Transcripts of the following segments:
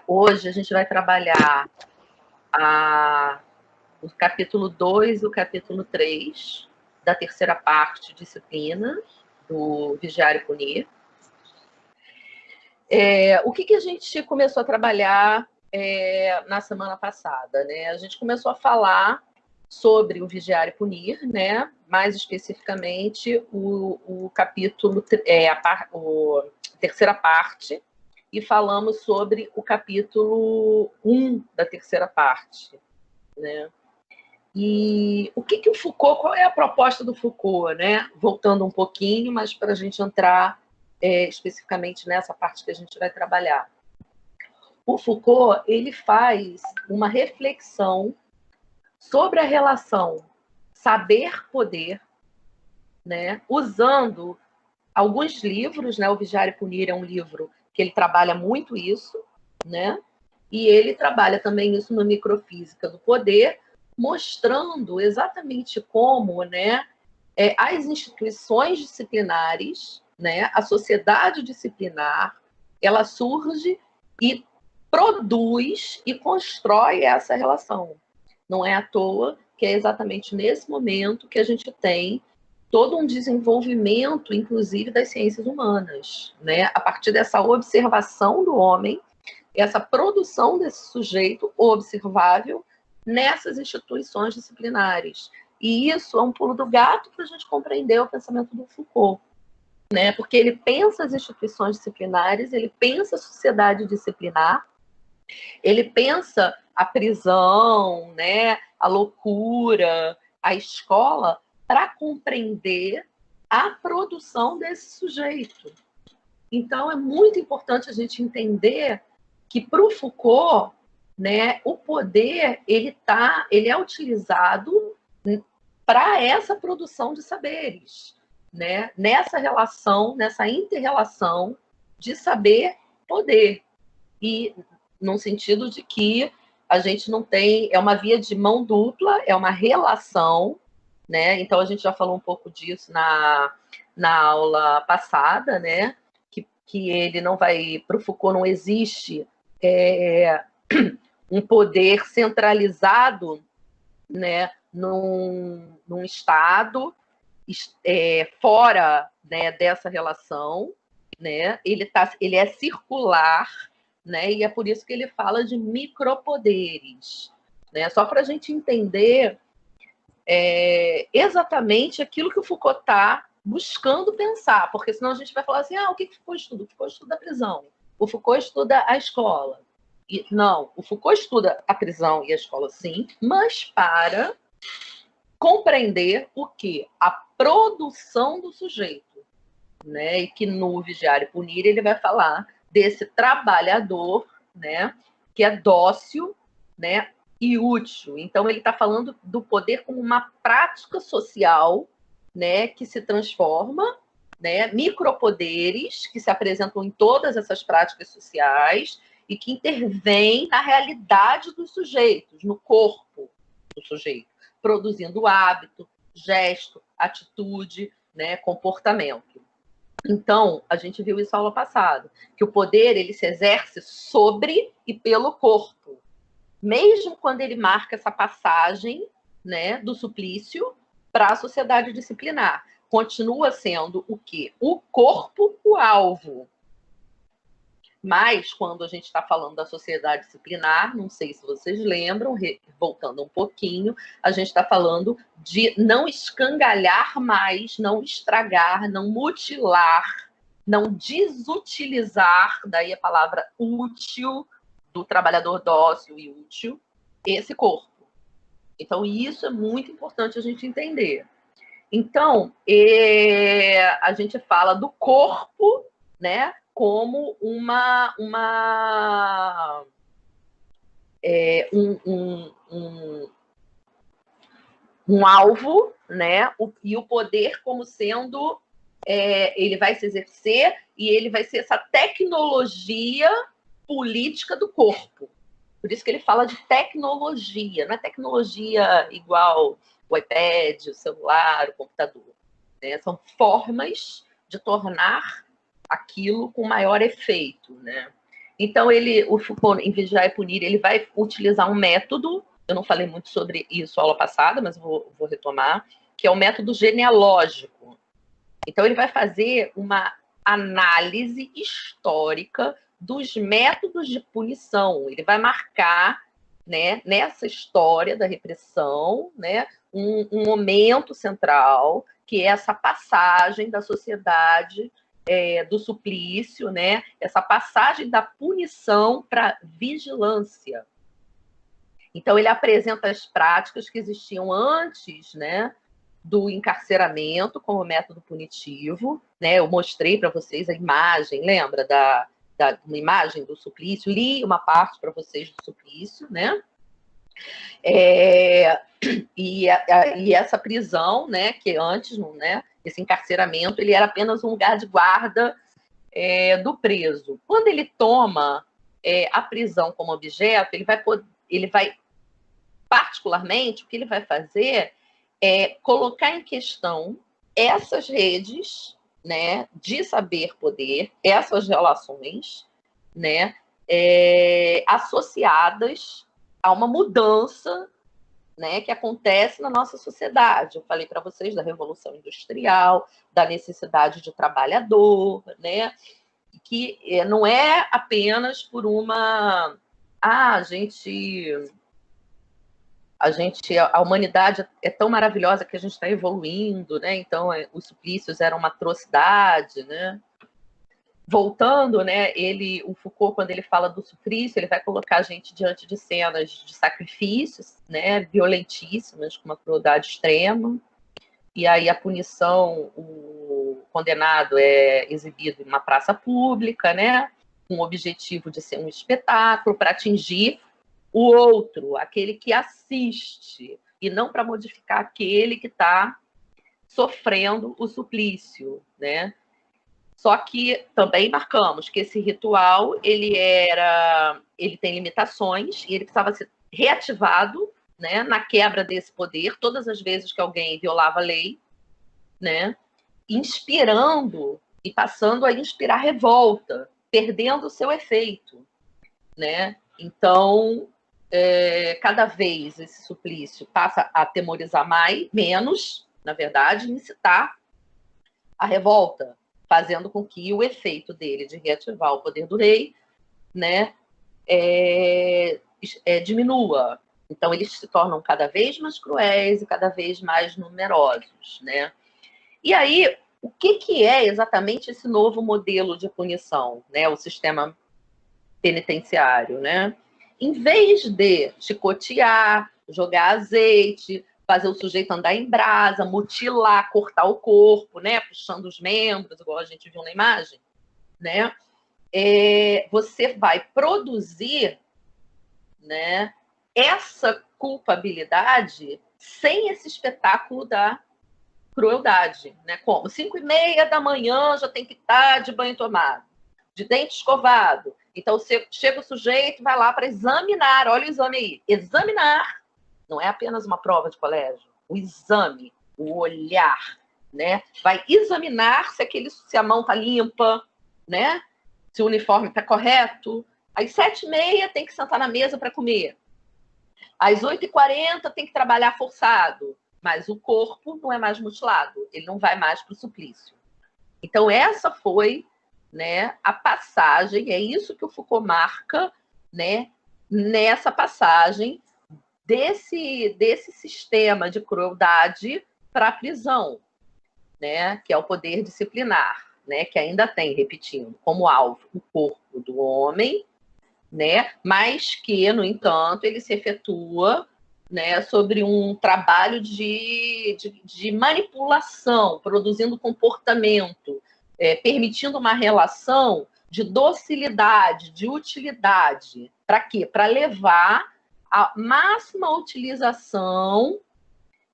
Hoje a gente vai trabalhar o capítulo 2 e o capítulo 3 da terceira parte, disciplina, do Vigiar e Punir. O que a gente começou a trabalhar na semana passada, né? A gente começou a falar sobre o Vigiar e Punir, né? Mais especificamente o capítulo, a terceira parte, e falamos sobre o capítulo 1 da terceira parte, né? E o que o Foucault, qual é a proposta do Foucault, né? Voltando um pouquinho, mas para a gente entrar especificamente nessa parte que a gente vai trabalhar. O Foucault, ele faz uma reflexão sobre a relação saber-poder, né? Usando alguns livros, né? O Vigiar e Punir é um livro que ele trabalha muito isso, né? E ele trabalha também isso no Microfísica do Poder, mostrando exatamente como, né, as instituições disciplinares, né, a sociedade disciplinar, ela surge e produz e constrói essa relação. Não é à toa que é exatamente nesse momento que a gente tem todo um desenvolvimento, inclusive, das ciências humanas, né? A partir dessa observação do homem, essa produção desse sujeito observável nessas instituições disciplinares. E isso é um pulo do gato para a gente compreender o pensamento do Foucault, né? Porque ele pensa as instituições disciplinares, ele pensa a sociedade disciplinar, ele pensa a prisão, né? A loucura, a escola, para compreender a produção desse sujeito. Então, é muito importante a gente entender que, para o Foucault, né, o poder ele é utilizado para essa produção de saberes, né? Nessa relação, nessa inter-relação de saber-poder. E no sentido de que a gente não tem... É uma via de mão dupla, é uma relação, né? Então, a gente já falou um pouco disso na aula passada, né? Que ele não vai... Para o Foucault não existe um poder centralizado, né, num Estado fora, né, dessa relação, né? Ele é circular, né? E é por isso que ele fala de micropoderes, né? Só para a gente entender exatamente aquilo que o Foucault está buscando pensar, porque senão a gente vai falar assim, o que o Foucault estuda? O Foucault estuda a prisão, o Foucault estuda a escola. E, não, o Foucault estuda a prisão e a escola, sim, mas para compreender o quê? A produção do sujeito, né? E que no Vigiar e Punir ele vai falar desse trabalhador, né? Que é dócil, né? E útil. Então ele está falando do poder como uma prática social, né? Que se transforma, né? Micropoderes que se apresentam em todas essas práticas sociais e que intervêm na realidade dos sujeitos, no corpo do sujeito, produzindo hábito, gesto, atitude, né? Comportamento. Então, a gente viu isso na aula passada, que o poder ele se exerce sobre e pelo corpo. Mesmo quando ele marca essa passagem, né, do suplício para a sociedade disciplinar. Continua sendo o quê? O corpo o alvo. Mas, quando a gente está falando da sociedade disciplinar, não sei se vocês lembram, voltando um pouquinho, a gente está falando de não escangalhar mais, não estragar, não mutilar, não desutilizar, daí a palavra útil, do trabalhador dócil e útil, esse corpo. Então, isso é muito importante a gente entender. Então, a gente fala do corpo, né, como um alvo, né, e o poder como sendo, ele vai se exercer e ele vai ser essa tecnologia política do corpo. Por isso que ele fala de tecnologia, não é tecnologia igual o iPad, o celular, o computador. Né? São formas de tornar aquilo com maior efeito, né? Então, o Foucault, em Vigiar e Punir, ele vai utilizar um método, eu não falei muito sobre isso aula passada, mas vou retomar, que é o método genealógico. Então, ele vai fazer uma análise histórica dos métodos de punição. Ele vai marcar, né, nessa história da repressão, né, um momento central, que é essa passagem da sociedade do suplício, né, essa passagem da punição para vigilância. Então, ele apresenta as práticas que existiam antes, né, do encarceramento como método punitivo, né? Eu mostrei para vocês a imagem, lembra uma imagem do suplício? Li uma parte para vocês do suplício, né? E essa prisão, né? Que antes, né? Esse encarceramento, ele era apenas um lugar de guarda do preso. Quando ele toma a prisão como objeto, ele vai particularmente, o que ele vai fazer colocar em questão essas redes, né, de saber-poder, essas relações, né, associadas a uma mudança, né, que acontece na nossa sociedade. Eu falei para vocês da Revolução Industrial, da necessidade de trabalhador, né, que não é apenas por uma... a humanidade é tão maravilhosa que a gente está evoluindo, né? Então, os suplícios eram uma atrocidade, né? Voltando, né? O Foucault, quando ele fala do suplício, ele vai colocar a gente diante de cenas de sacrifícios, né? Violentíssimas, com uma crueldade extrema. E aí a punição, o condenado é exibido em uma praça pública, né? Com o objetivo de ser um espetáculo para atingir o outro, aquele que assiste, e não para modificar aquele que está sofrendo o suplício, né? Só que também marcamos que esse ritual ele tem limitações e ele precisava ser reativado, né, na quebra desse poder todas as vezes que alguém violava a lei, né, inspirando e passando a inspirar revolta, perdendo o seu efeito, né? Então, cada vez esse suplício passa a atemorizar menos, na verdade, incitar a revolta, fazendo com que o efeito dele de reativar o poder do rei, né, diminua. Então, eles se tornam cada vez mais cruéis e cada vez mais numerosos, né? E aí, o que é exatamente esse novo modelo de punição, né? O sistema penitenciário, né? Em vez de chicotear, jogar azeite, fazer o sujeito andar em brasa, mutilar, cortar o corpo, né? Puxando os membros, igual a gente viu na imagem, né? Você vai produzir, né, essa culpabilidade sem esse espetáculo da crueldade, né? Como 5:30 da manhã já tem que estar de banho tomado, de dente escovado. Então, chega o sujeito, vai lá para examinar, olha o exame aí, examinar, não é apenas uma prova de colégio, o exame, o olhar, né? Vai examinar se a mão está limpa, né? Se o uniforme está correto. Às 7:30 tem que sentar na mesa para comer. Às 8:40 tem que trabalhar forçado, mas o corpo não é mais mutilado, ele não vai mais para o suplício. Então, essa foi, né, a passagem, é isso que o Foucault marca, né, nessa passagem desse sistema de crueldade para a prisão, né, que é o poder disciplinar, né, que ainda tem, repetindo, como alvo o corpo do homem, né, mas que, no entanto, ele se efetua, né, sobre um trabalho de manipulação, produzindo comportamento, permitindo uma relação de docilidade, de utilidade. Para quê? Para levar a máxima utilização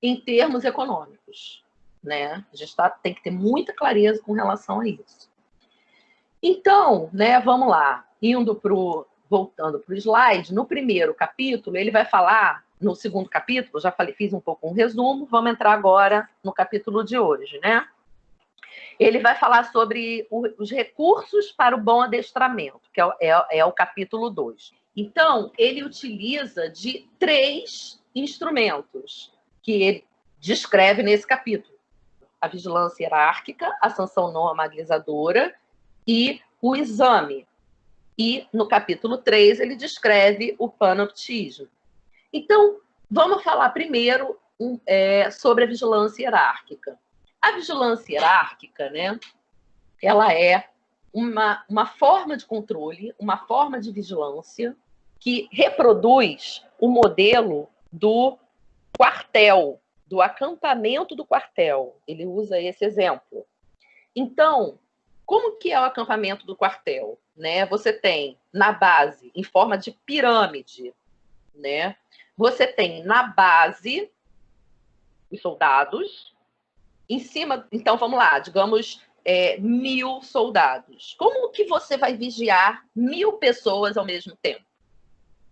em termos econômicos, né? A gente tem que ter muita clareza com relação a isso. Então, né, vamos lá, voltando para o slide, no primeiro capítulo, ele vai falar, no segundo capítulo, já fiz um pouco um resumo, vamos entrar agora no capítulo de hoje, né? Ele vai falar sobre os recursos para o bom adestramento, que é o capítulo 2. Então, ele utiliza de 3 instrumentos que ele descreve nesse capítulo: a vigilância hierárquica, a sanção normalizadora e o exame. E no capítulo 3 ele descreve o panoptismo. Então, vamos falar primeiro sobre a vigilância hierárquica. A vigilância hierárquica, né, ela é uma forma de controle, uma forma de vigilância que reproduz o modelo do quartel, do acampamento do quartel. Ele usa esse exemplo. Então, como que é o acampamento do quartel? Né? Você tem na base, em forma de pirâmide, né? Você tem na base os soldados, em cima, então vamos lá, digamos 1.000 soldados. Como que você vai vigiar 1.000 pessoas ao mesmo tempo?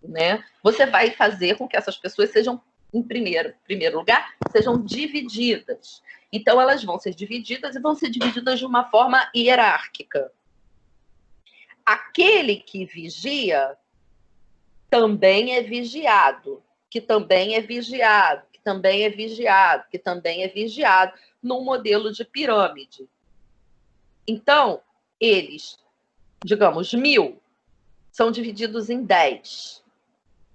Né? Você vai fazer com que essas pessoas sejam, em primeiro lugar, sejam divididas. Então, elas vão ser divididas e vão ser divididas de uma forma hierárquica. Aquele que vigia também é vigiado, que também é vigiado, que também é vigiado, que também é vigiado, num modelo de pirâmide. Então, eles, digamos, 1.000, são divididos em 10.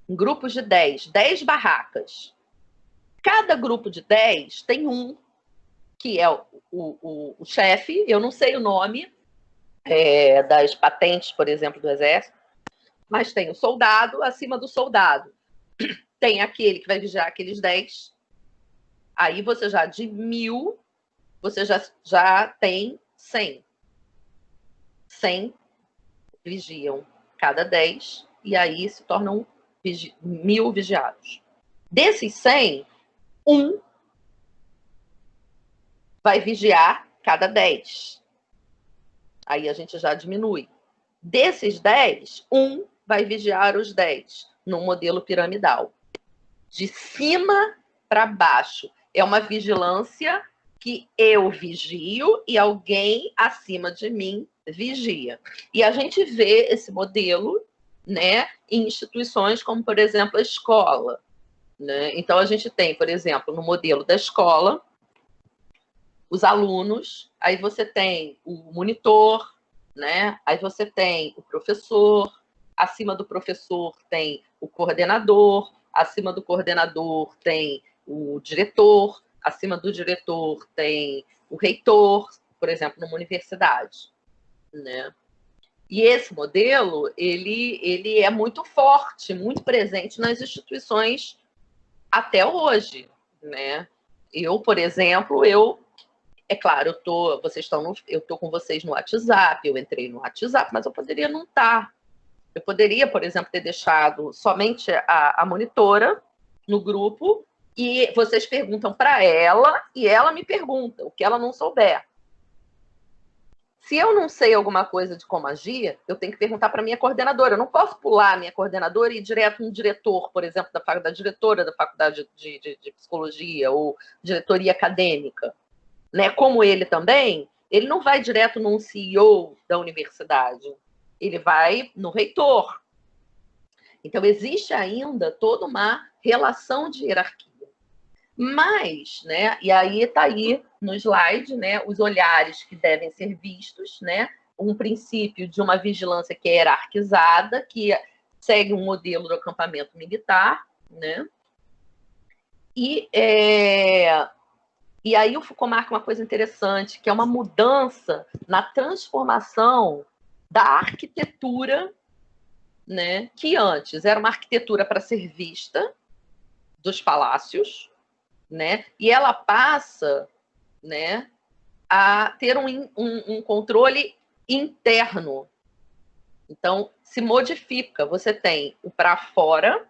Em grupos de 10 barracas. Cada grupo de 10 tem um, que é o chefe, eu não sei o nome das patentes, por exemplo, do Exército, mas tem o soldado, acima do soldado. Tem aquele que vai vigiar aqueles 10. Aí você já, de 1.000, você já tem 100. 100 vigiam cada 10, e aí se tornam 1.000 vigiados. Desses 100, um vai vigiar cada 10. Aí a gente já diminui. Desses 10, um vai vigiar os 10, num modelo piramidal. De cima para baixo. É uma vigilância que eu vigio e alguém acima de mim vigia. E a gente vê esse modelo, né, em instituições como, por exemplo, a escola. Né? Então, a gente tem, por exemplo, no modelo da escola, os alunos, aí você tem o monitor, né? Aí você tem o professor, acima do professor tem o coordenador, acima do coordenador tem o diretor, acima do diretor tem o reitor, por exemplo, numa universidade, né? E esse modelo, ele é muito forte, muito presente nas instituições até hoje, né? Eu, por exemplo, é claro, eu tô com vocês no WhatsApp, eu entrei no WhatsApp, mas eu poderia não estar. Eu poderia, por exemplo, ter deixado somente a monitora no grupo e vocês perguntam para ela e ela me pergunta o que ela não souber. Se eu não sei alguma coisa de como agir, eu tenho que perguntar para a minha coordenadora. Eu não posso pular a minha coordenadora e ir direto no diretor, por exemplo, da faculdade, diretora da faculdade de psicologia ou diretoria acadêmica. Né? Como ele também, ele não vai direto num CEO da universidade. Ele vai no reitor. Então, existe ainda toda uma relação de hierarquia. Mas, né, e aí está aí no slide, né, os olhares que devem ser vistos, né, um princípio de uma vigilância que é hierarquizada, que segue um modelo do acampamento militar, né, e aí o Foucault marca uma coisa interessante, que é uma mudança na transformação da arquitetura, né, que antes era uma arquitetura para ser vista dos palácios, né, e ela passa, né, a ter um controle interno. Então, se modifica. Você tem o para fora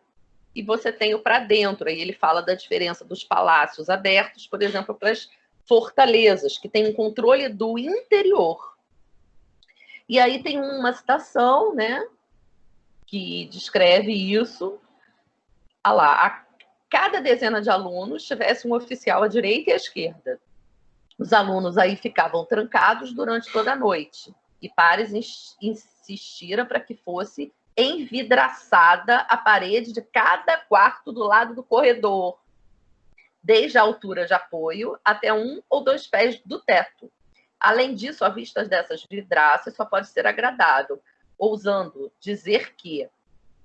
e você tem o para dentro. Aí ele fala da diferença dos palácios abertos, por exemplo, para as fortalezas, que tem um controle do interior. E aí tem uma citação, né, que descreve isso. Ah lá, a cada dezena de alunos tivesse um oficial à direita e à esquerda. Os alunos aí ficavam trancados durante toda a noite e pares insistiram para que fosse envidraçada a parede de cada quarto do lado do corredor, desde a altura de apoio até 1 ou 2 pés do teto. Além disso, a vista dessas vidraças só pode ser agradável, ousando dizer que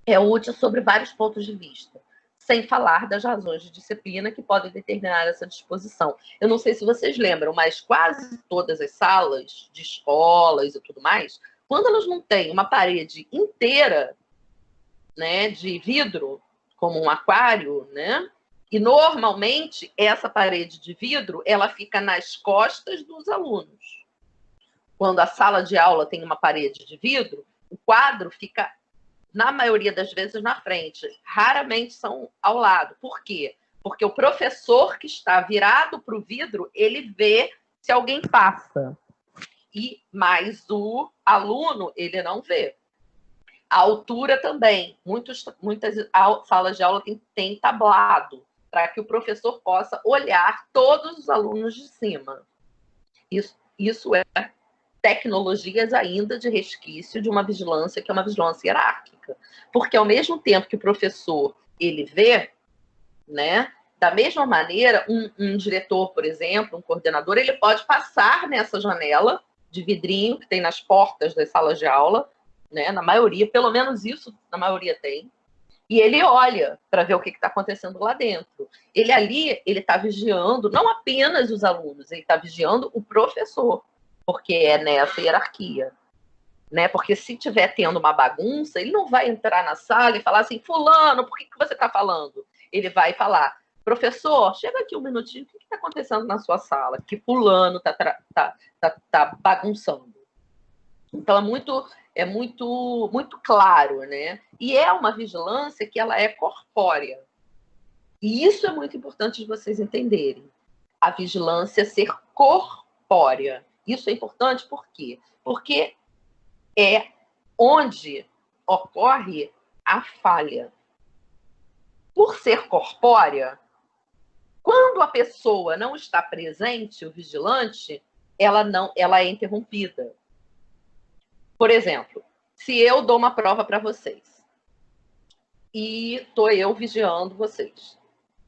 é útil sobre vários pontos de vista, sem falar das razões de disciplina que podem determinar essa disposição. Eu não sei se vocês lembram, mas quase todas as salas de escolas e tudo mais, quando elas não têm uma parede inteira, né, de vidro, como um aquário, né? E normalmente essa parede de vidro ela fica nas costas dos alunos. Quando a sala de aula tem uma parede de vidro, o quadro fica, na maioria das vezes, na frente. Raramente são ao lado. Por quê? Porque o professor que está virado para o vidro, ele vê se alguém passa. Mas o aluno, ele não vê. A altura também. Muitas salas de aula tem tablado, para que o professor possa olhar todos os alunos de cima. Isso é tecnologias ainda de resquício de uma vigilância que é uma vigilância hierárquica. Porque ao mesmo tempo que o professor ele vê, né, da mesma maneira, um diretor, por exemplo, um coordenador, ele pode passar nessa janela de vidrinho que tem nas portas das salas de aula, né, na maioria, pelo menos isso na maioria tem, e ele olha para ver o que está acontecendo lá dentro. Ele está vigiando não apenas os alunos, ele está vigiando o professor, porque é nessa hierarquia. Né? Porque se estiver tendo uma bagunça, ele não vai entrar na sala e falar assim, fulano, por que você está falando? Ele vai falar, professor, chega aqui um minutinho, o que está acontecendo na sua sala? Que fulano tá bagunçando. Então é muito claro, né? E é uma vigilância que ela é corpórea. E isso é muito importante de vocês entenderem. A vigilância ser corpórea. Isso é importante por quê? Porque é onde ocorre a falha. Por ser corpórea, quando a pessoa não está presente, o vigilante, ela é interrompida. Por exemplo, se eu dou uma prova para vocês e estou eu vigiando vocês,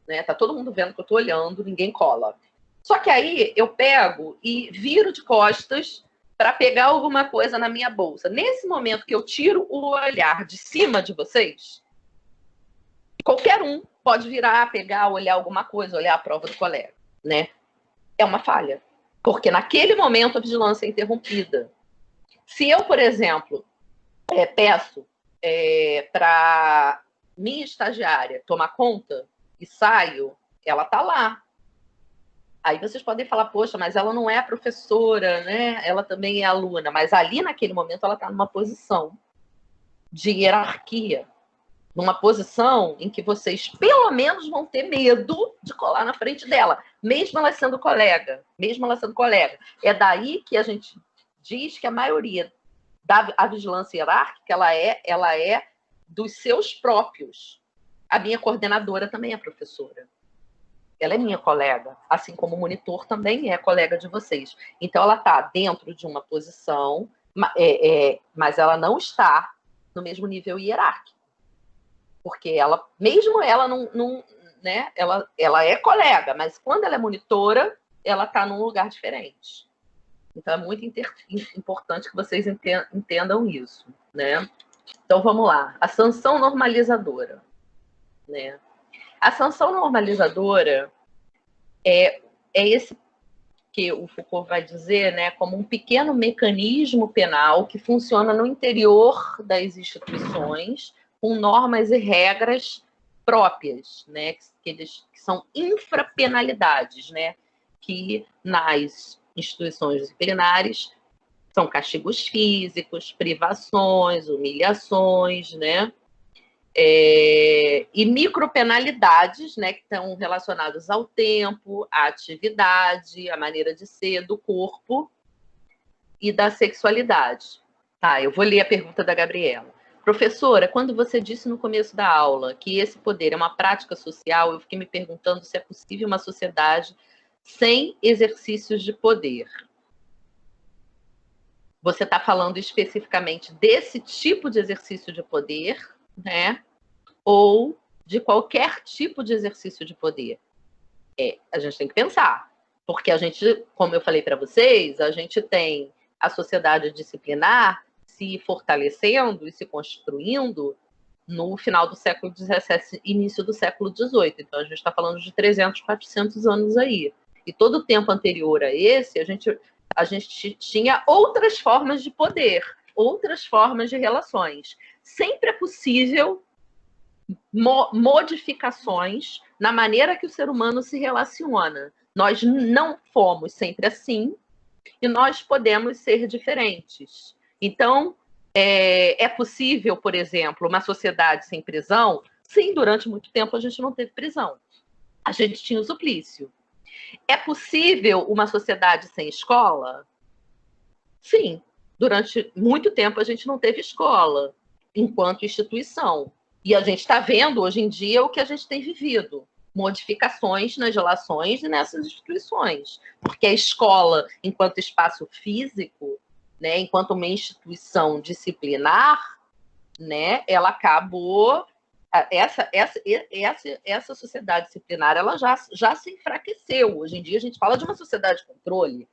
né? Tá todo mundo vendo que eu estou olhando, ninguém cola. Só que aí eu pego e viro de costas para pegar alguma coisa na minha bolsa. Nesse momento que eu tiro o olhar de cima de vocês, qualquer um pode virar, pegar, olhar alguma coisa, olhar a prova do colega, né? É uma falha. Porque naquele momento a vigilância é interrompida. Se eu, por exemplo, peço para minha estagiária tomar conta e saio, ela está lá. Aí vocês podem falar, poxa, mas ela não é a professora, né? Ela também é aluna. Mas ali, naquele momento, ela está numa posição de hierarquia. Numa posição em que vocês, pelo menos, vão ter medo de colar na frente dela, mesmo ela sendo colega. É daí que a gente diz que a maioria da vigilância hierárquica, ela é dos seus próprios. A minha coordenadora também é professora. Ela é minha colega, assim como o monitor também é colega de vocês. Então, ela está dentro de uma posição, mas ela não está no mesmo nível hierárquico. Porque ela, mesmo ela não né, ela é colega, mas quando ela é monitora, ela está num lugar diferente. Então, é muito importante que vocês entendam isso, né? Então, vamos lá. A sanção normalizadora, né? A sanção normalizadora é esse que o Foucault vai dizer, né, como um pequeno mecanismo penal que funciona no interior das instituições, com normas e regras próprias, né, que são infrapenalidades, né, que nas instituições disciplinares são castigos físicos, privações, humilhações, né, e micropenalidades, né, que estão relacionadas ao tempo, à atividade, à maneira de ser do corpo e da sexualidade. Tá, eu vou ler a pergunta da Gabriela. Professora, quando você disse no começo da aula que esse poder é uma prática social, eu fiquei me perguntando se é possível uma sociedade sem exercícios de poder. Você está falando especificamente desse tipo de exercício de poder, né? Ou de qualquer tipo de exercício de poder? A gente tem que pensar, porque a gente, como eu falei para vocês, a gente tem a sociedade disciplinar se fortalecendo e se construindo no final do século XVII, início do século XVIII. Então, a gente está falando de 300, 400 anos aí. E todo o tempo anterior a esse, a gente tinha outras formas de poder, outras formas de relações. Sempre é possível modificações na maneira que o ser humano se relaciona. Nós não fomos sempre assim e nós podemos ser diferentes. Então, é possível, por exemplo, uma sociedade sem prisão? Sim, durante muito tempo a gente não teve prisão. A gente tinha o suplício. É possível uma sociedade sem escola? Sim, durante muito tempo a gente não teve escola enquanto instituição. E a gente está vendo hoje em dia o que a gente tem vivido. Modificações nas relações e nessas instituições. Porque a escola, enquanto espaço físico, né, enquanto uma instituição disciplinar, né, ela acabou... Essa sociedade disciplinar ela já se enfraqueceu. Hoje em dia a gente fala de uma sociedade de controle.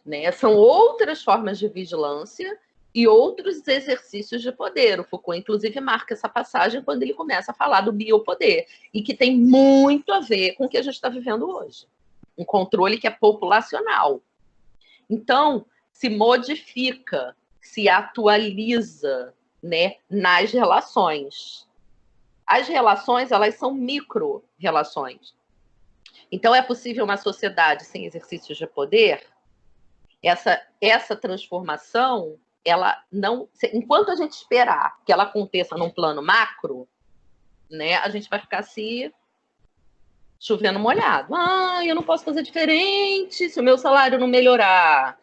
Né? São outras formas de vigilância e outros exercícios de poder. O Foucault, inclusive, marca essa passagem quando ele começa a falar do biopoder, e que tem muito a ver com o que a gente está vivendo hoje. Um controle que é populacional. Então, se modifica, se atualiza, né, nas relações. As relações, elas são micro-relações. Então, é possível uma sociedade sem exercícios de poder? Essa transformação, ela não... Enquanto a gente esperar que ela aconteça num plano macro, né, a gente vai ficar se chovendo molhado. Eu não posso fazer diferente se o meu salário não melhorar.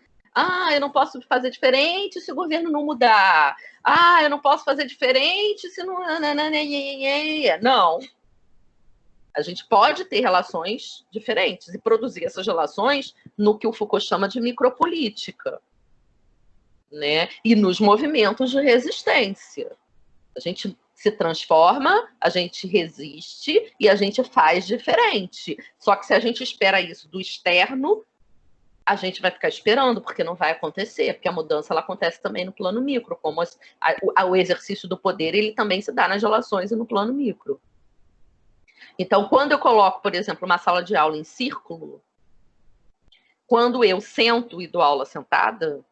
Eu não posso fazer diferente se o governo não mudar. Eu não posso fazer diferente se não... Não. A gente pode ter relações diferentes e produzir essas relações no que o Foucault chama de micropolítica, né? E nos movimentos de resistência. A gente se transforma, a gente resiste e a gente faz diferente. Só que se a gente espera isso do externo, a gente vai ficar esperando, porque não vai acontecer, porque a mudança ela acontece também no plano micro, como o exercício do poder ele também se dá nas relações e no plano micro. Então, quando eu coloco, por exemplo, uma sala de aula em círculo, quando eu sento e dou aula sentada,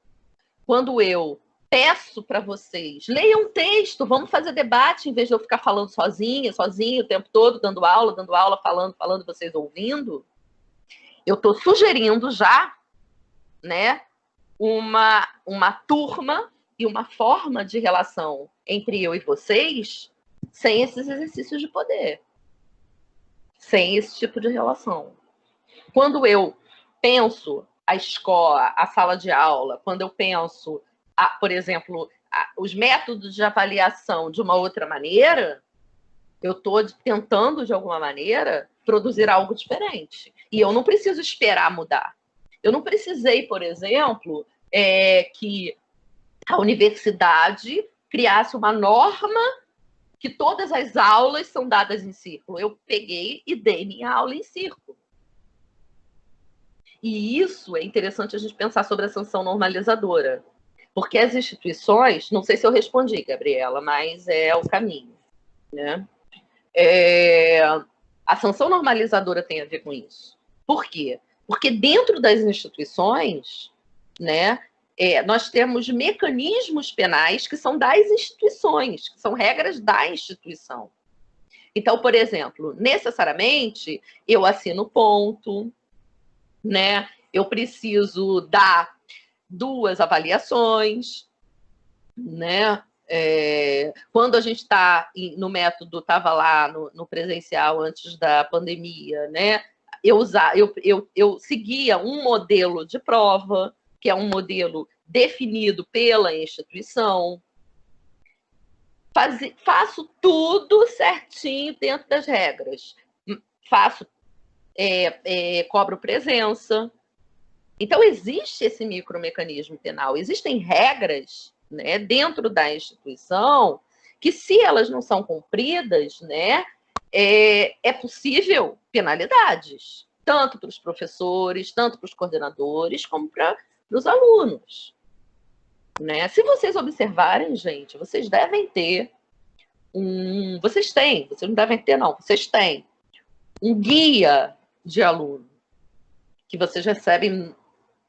quando eu peço para vocês, leiam um texto, vamos fazer debate, em vez de eu ficar falando sozinha o tempo todo, dando aula, falando, vocês ouvindo, eu estou sugerindo já, né, uma turma e uma forma de relação entre eu e vocês sem esses exercícios de poder. Sem esse tipo de relação. Quando eu penso a escola, a sala de aula, quando eu penso, por exemplo, os métodos de avaliação de uma outra maneira, eu estou tentando, de alguma maneira, produzir algo diferente. E eu não preciso esperar mudar. Eu não precisei, por exemplo, que a universidade criasse uma norma que todas as aulas são dadas em círculo. Eu peguei e dei minha aula em círculo. E isso é interessante a gente pensar sobre a sanção normalizadora. Porque as instituições, não sei se eu respondi, Gabriela, mas é o caminho. Né? A sanção normalizadora tem a ver com isso. Por quê? Porque dentro das instituições, né, nós temos mecanismos penais que são das instituições, que são regras da instituição. Então, por exemplo, necessariamente, eu assino ponto, né? Eu preciso dar 2 avaliações, né? Quando a gente está no método, estava lá no presencial antes da pandemia, né? Eu seguia um modelo de prova, que é um modelo definido pela instituição. Faço tudo certinho dentro das regras. Faço cobro presença. Então, existe esse micromecanismo penal, existem regras, né, dentro da instituição que, se elas não são cumpridas, né, é possível penalidades, tanto para os professores, tanto para os coordenadores, como para os alunos. Né? Se vocês observarem, gente, vocês devem ter vocês não devem ter, não, vocês têm um guia de aluno que vocês recebem,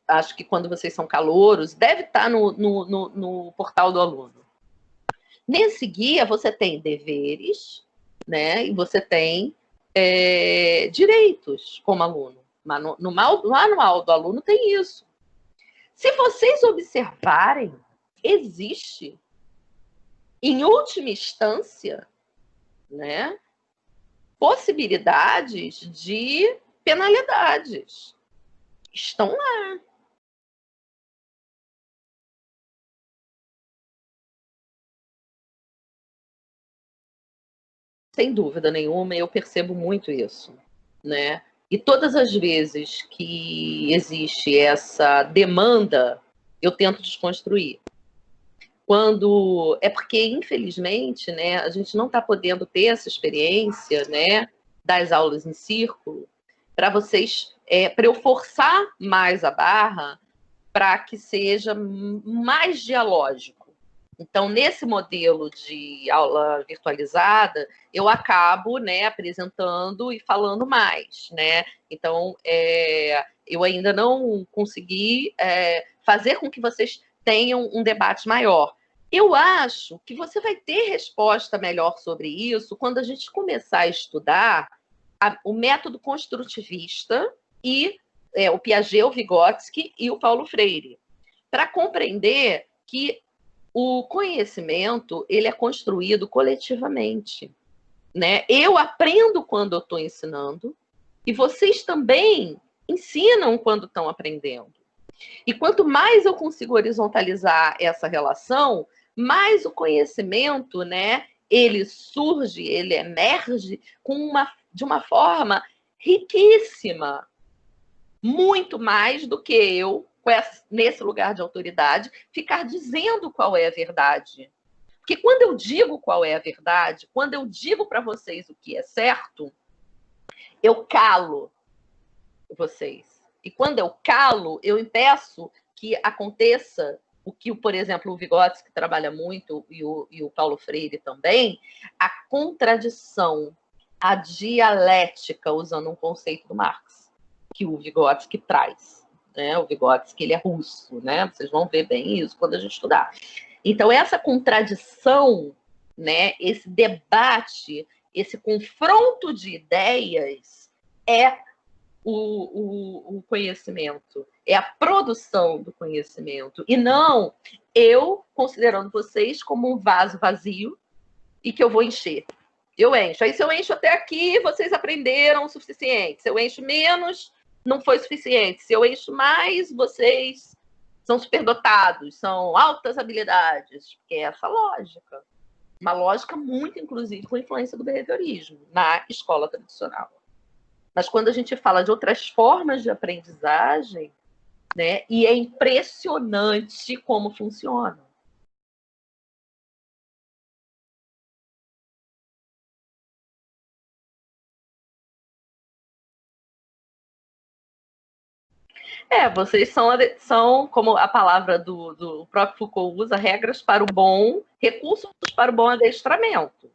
acho que quando vocês são calouros, deve estar no portal do aluno. Nesse guia você tem deveres, né? E você tem direitos como aluno. Mas no manual do aluno tem isso. Se vocês observarem, existe, em última instância, né, possibilidades de penalidades. Estão lá. Sem dúvida nenhuma, eu percebo muito isso, né? E todas as vezes que existe essa demanda, eu tento desconstruir. É porque, infelizmente, né, a gente não está podendo ter essa experiência, né, das aulas em círculo, para eu forçar mais a barra para que seja mais dialógico. Então, nesse modelo de aula virtualizada, eu acabo, né, apresentando e falando mais, né? Então, eu ainda não consegui fazer com que vocês tenham um debate maior. Eu acho que você vai ter resposta melhor sobre isso quando a gente começar a estudar o método construtivista e o Piaget, o Vygotsky e o Paulo Freire, para compreender que o conhecimento ele é construído coletivamente, né? Eu aprendo quando eu estou ensinando e vocês também ensinam quando estão aprendendo. E quanto mais eu consigo horizontalizar essa relação, mais o conhecimento, né, ele surge, ele emerge de uma forma riquíssima, muito mais do que eu, nesse lugar de autoridade, ficar dizendo qual é a verdade. Porque quando eu digo qual é a verdade, quando eu digo para vocês o que é certo, eu calo vocês. E quando eu calo, eu impeço que aconteça o que, por exemplo, o Vygotsky trabalha muito, e o Paulo Freire também, a contradição, a dialética, usando um conceito do Marx, que o Vygotsky traz. Né? O Vygotsky ele é russo, né? Vocês vão ver bem isso quando a gente estudar. Então, essa contradição, né, esse debate, esse confronto de ideias é o conhecimento, é a produção do conhecimento, e não eu considerando vocês como um vaso vazio e que eu vou encher. Eu encho. Aí se eu encho até aqui, vocês aprenderam o suficiente. Se eu encho menos, não foi suficiente. Se eu encho mais, vocês são superdotados, são altas habilidades. Porque é essa lógica. Uma lógica muito, inclusive, com influência do behaviorismo na escola tradicional. Mas quando a gente fala de outras formas de aprendizagem, né, e é impressionante como funciona. Vocês são, como a palavra do próprio Foucault usa, regras para o bom, recursos para o bom adestramento.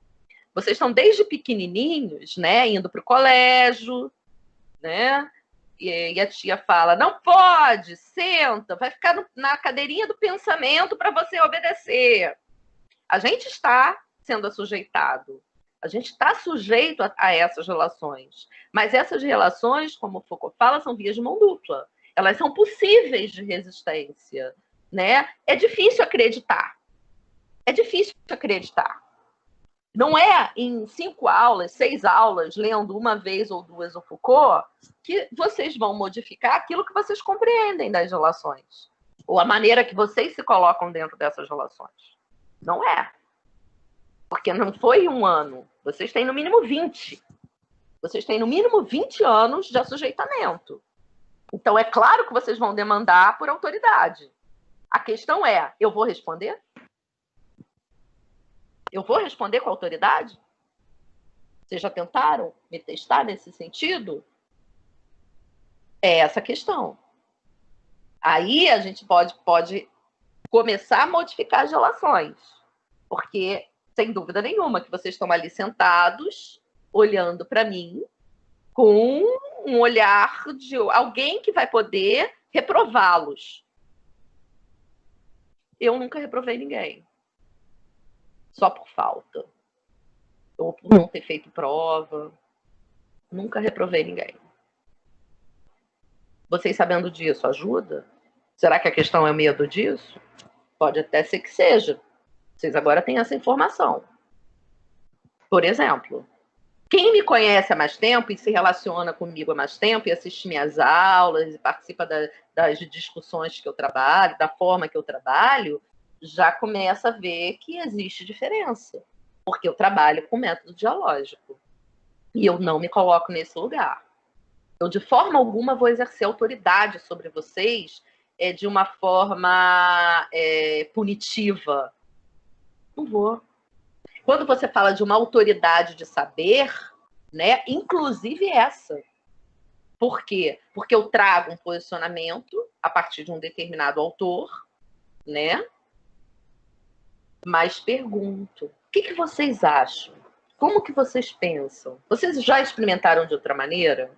Vocês estão desde pequenininhos, né, indo para o colégio, né, e a tia fala, não pode, senta, vai ficar na cadeirinha do pensamento para você obedecer. A gente está sendo assujeitado, a gente está sujeito a essas relações, mas essas relações, como o Foucault fala, são vias de mão dupla. Elas são possíveis de resistência, né? É difícil acreditar. É difícil acreditar. Não é em 5 aulas, 6 aulas, lendo uma vez ou duas o Foucault, que vocês vão modificar aquilo que vocês compreendem das relações. Ou a maneira que vocês se colocam dentro dessas relações. Não é. Porque não foi um ano. Vocês têm no mínimo 20. Vocês têm no mínimo 20 anos de assujeitamento. Então, é claro que vocês vão demandar por autoridade. A questão é, eu vou responder? Eu vou responder com autoridade? Vocês já tentaram me testar nesse sentido? É essa a questão. Aí a gente pode começar a modificar as relações. Porque, sem dúvida nenhuma, que vocês estão ali sentados, olhando para mim, com um olhar de alguém que vai poder reprová-los. Eu nunca reprovei ninguém. Só por falta. Ou por não ter feito prova. Nunca reprovei ninguém. Vocês sabendo disso ajuda? Será que a questão é o medo disso? Pode até ser que seja. Vocês agora têm essa informação. Por exemplo, quem me conhece há mais tempo e se relaciona comigo há mais tempo e assiste minhas aulas e participa das discussões que eu trabalho, da forma que eu trabalho, já começa a ver que existe diferença. Porque eu trabalho com método dialógico. E eu não me coloco nesse lugar. Eu, de forma alguma, vou exercer autoridade sobre vocês de uma forma punitiva. Não vou. Quando você fala de uma autoridade de saber, né, inclusive essa. Por quê? Porque eu trago um posicionamento a partir de um determinado autor, né? Mas pergunto, o que vocês acham? Como que vocês pensam? Vocês já experimentaram de outra maneira?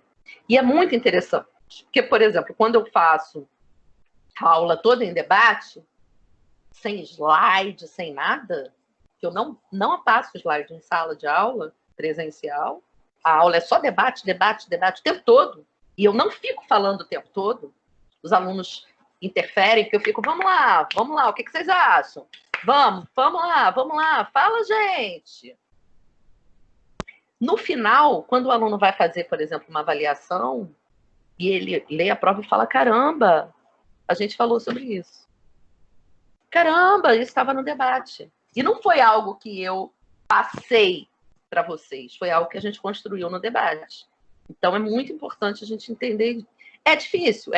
E é muito interessante, porque, por exemplo, quando eu faço a aula toda em debate, sem slide, sem nada, que eu não passo slide em sala de aula presencial, a aula é só debate, debate, debate o tempo todo, e eu não fico falando o tempo todo, os alunos interferem, porque eu fico, vamos lá, o que vocês acham? Vamos lá, fala, gente! No final, quando o aluno vai fazer, por exemplo, uma avaliação, e ele lê a prova e fala, caramba, a gente falou sobre isso. Caramba, isso estava no debate. E não foi algo que eu passei para vocês, foi algo que a gente construiu no debate. Então, é muito importante a gente entender. É difícil.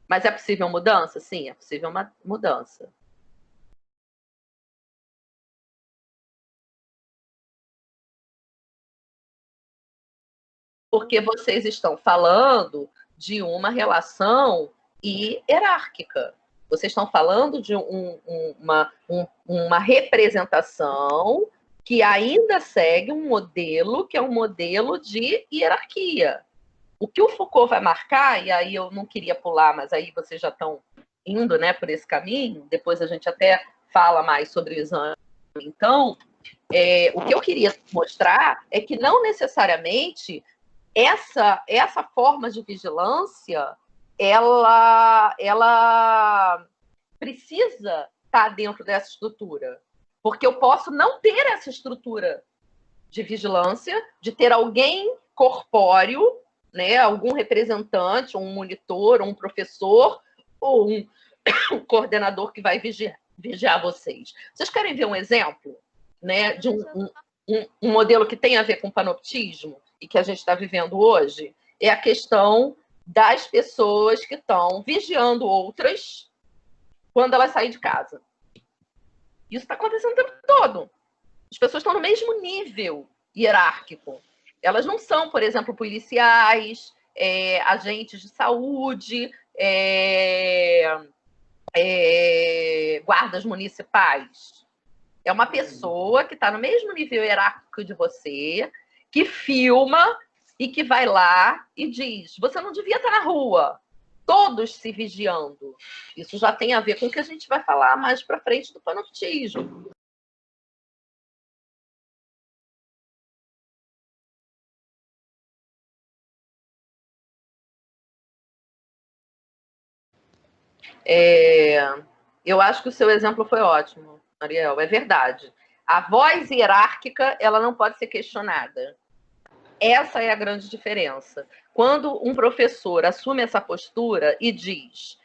Mas é possível mudança? Sim, é possível uma mudança. Porque vocês estão falando de uma relação hierárquica. Vocês estão falando de uma representação que ainda segue um modelo que é um modelo de hierarquia. O que o Foucault vai marcar, e aí eu não queria pular, mas aí vocês já estão indo, né, por esse caminho, depois a gente até fala mais sobre o exame. Então, o que eu queria mostrar é que não necessariamente essa forma de vigilância ela precisa estar dentro dessa estrutura. Porque eu posso não ter essa estrutura de vigilância, de ter alguém corpóreo, né, algum representante, um monitor, um professor, ou um coordenador que vai vigiar vocês. Vocês querem ver um exemplo, né, de um modelo que tem a ver com panoptismo e que a gente está vivendo hoje? É a questão das pessoas que estão vigiando outras quando elas saem de casa. Isso está acontecendo o tempo todo. As pessoas estão no mesmo nível hierárquico. Elas não são, por exemplo, policiais, agentes de saúde, guardas municipais. É uma pessoa que está no mesmo nível hierárquico de você, que filma e que vai lá e diz, você não devia estar na rua, todos se vigiando. Isso já tem a ver com o que a gente vai falar mais para frente do panoptismo. Eu acho que o seu exemplo foi ótimo, Ariel, é verdade. A voz hierárquica, ela não pode ser questionada. Essa é a grande diferença. Quando um professor assume essa postura e diz,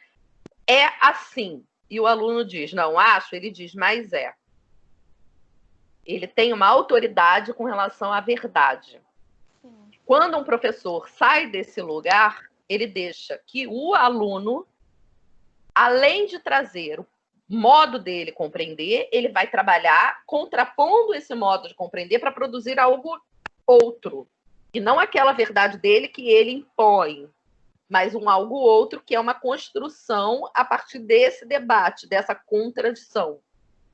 é assim, e o aluno diz, não acho, ele diz, mas é. Ele tem uma autoridade com relação à verdade. Quando um professor sai desse lugar, ele deixa que o aluno, além de trazer o modo dele compreender, ele vai trabalhar contrapondo esse modo de compreender para produzir algo outro. E não aquela verdade dele que ele impõe, mas um algo outro que é uma construção a partir desse debate, dessa contradição.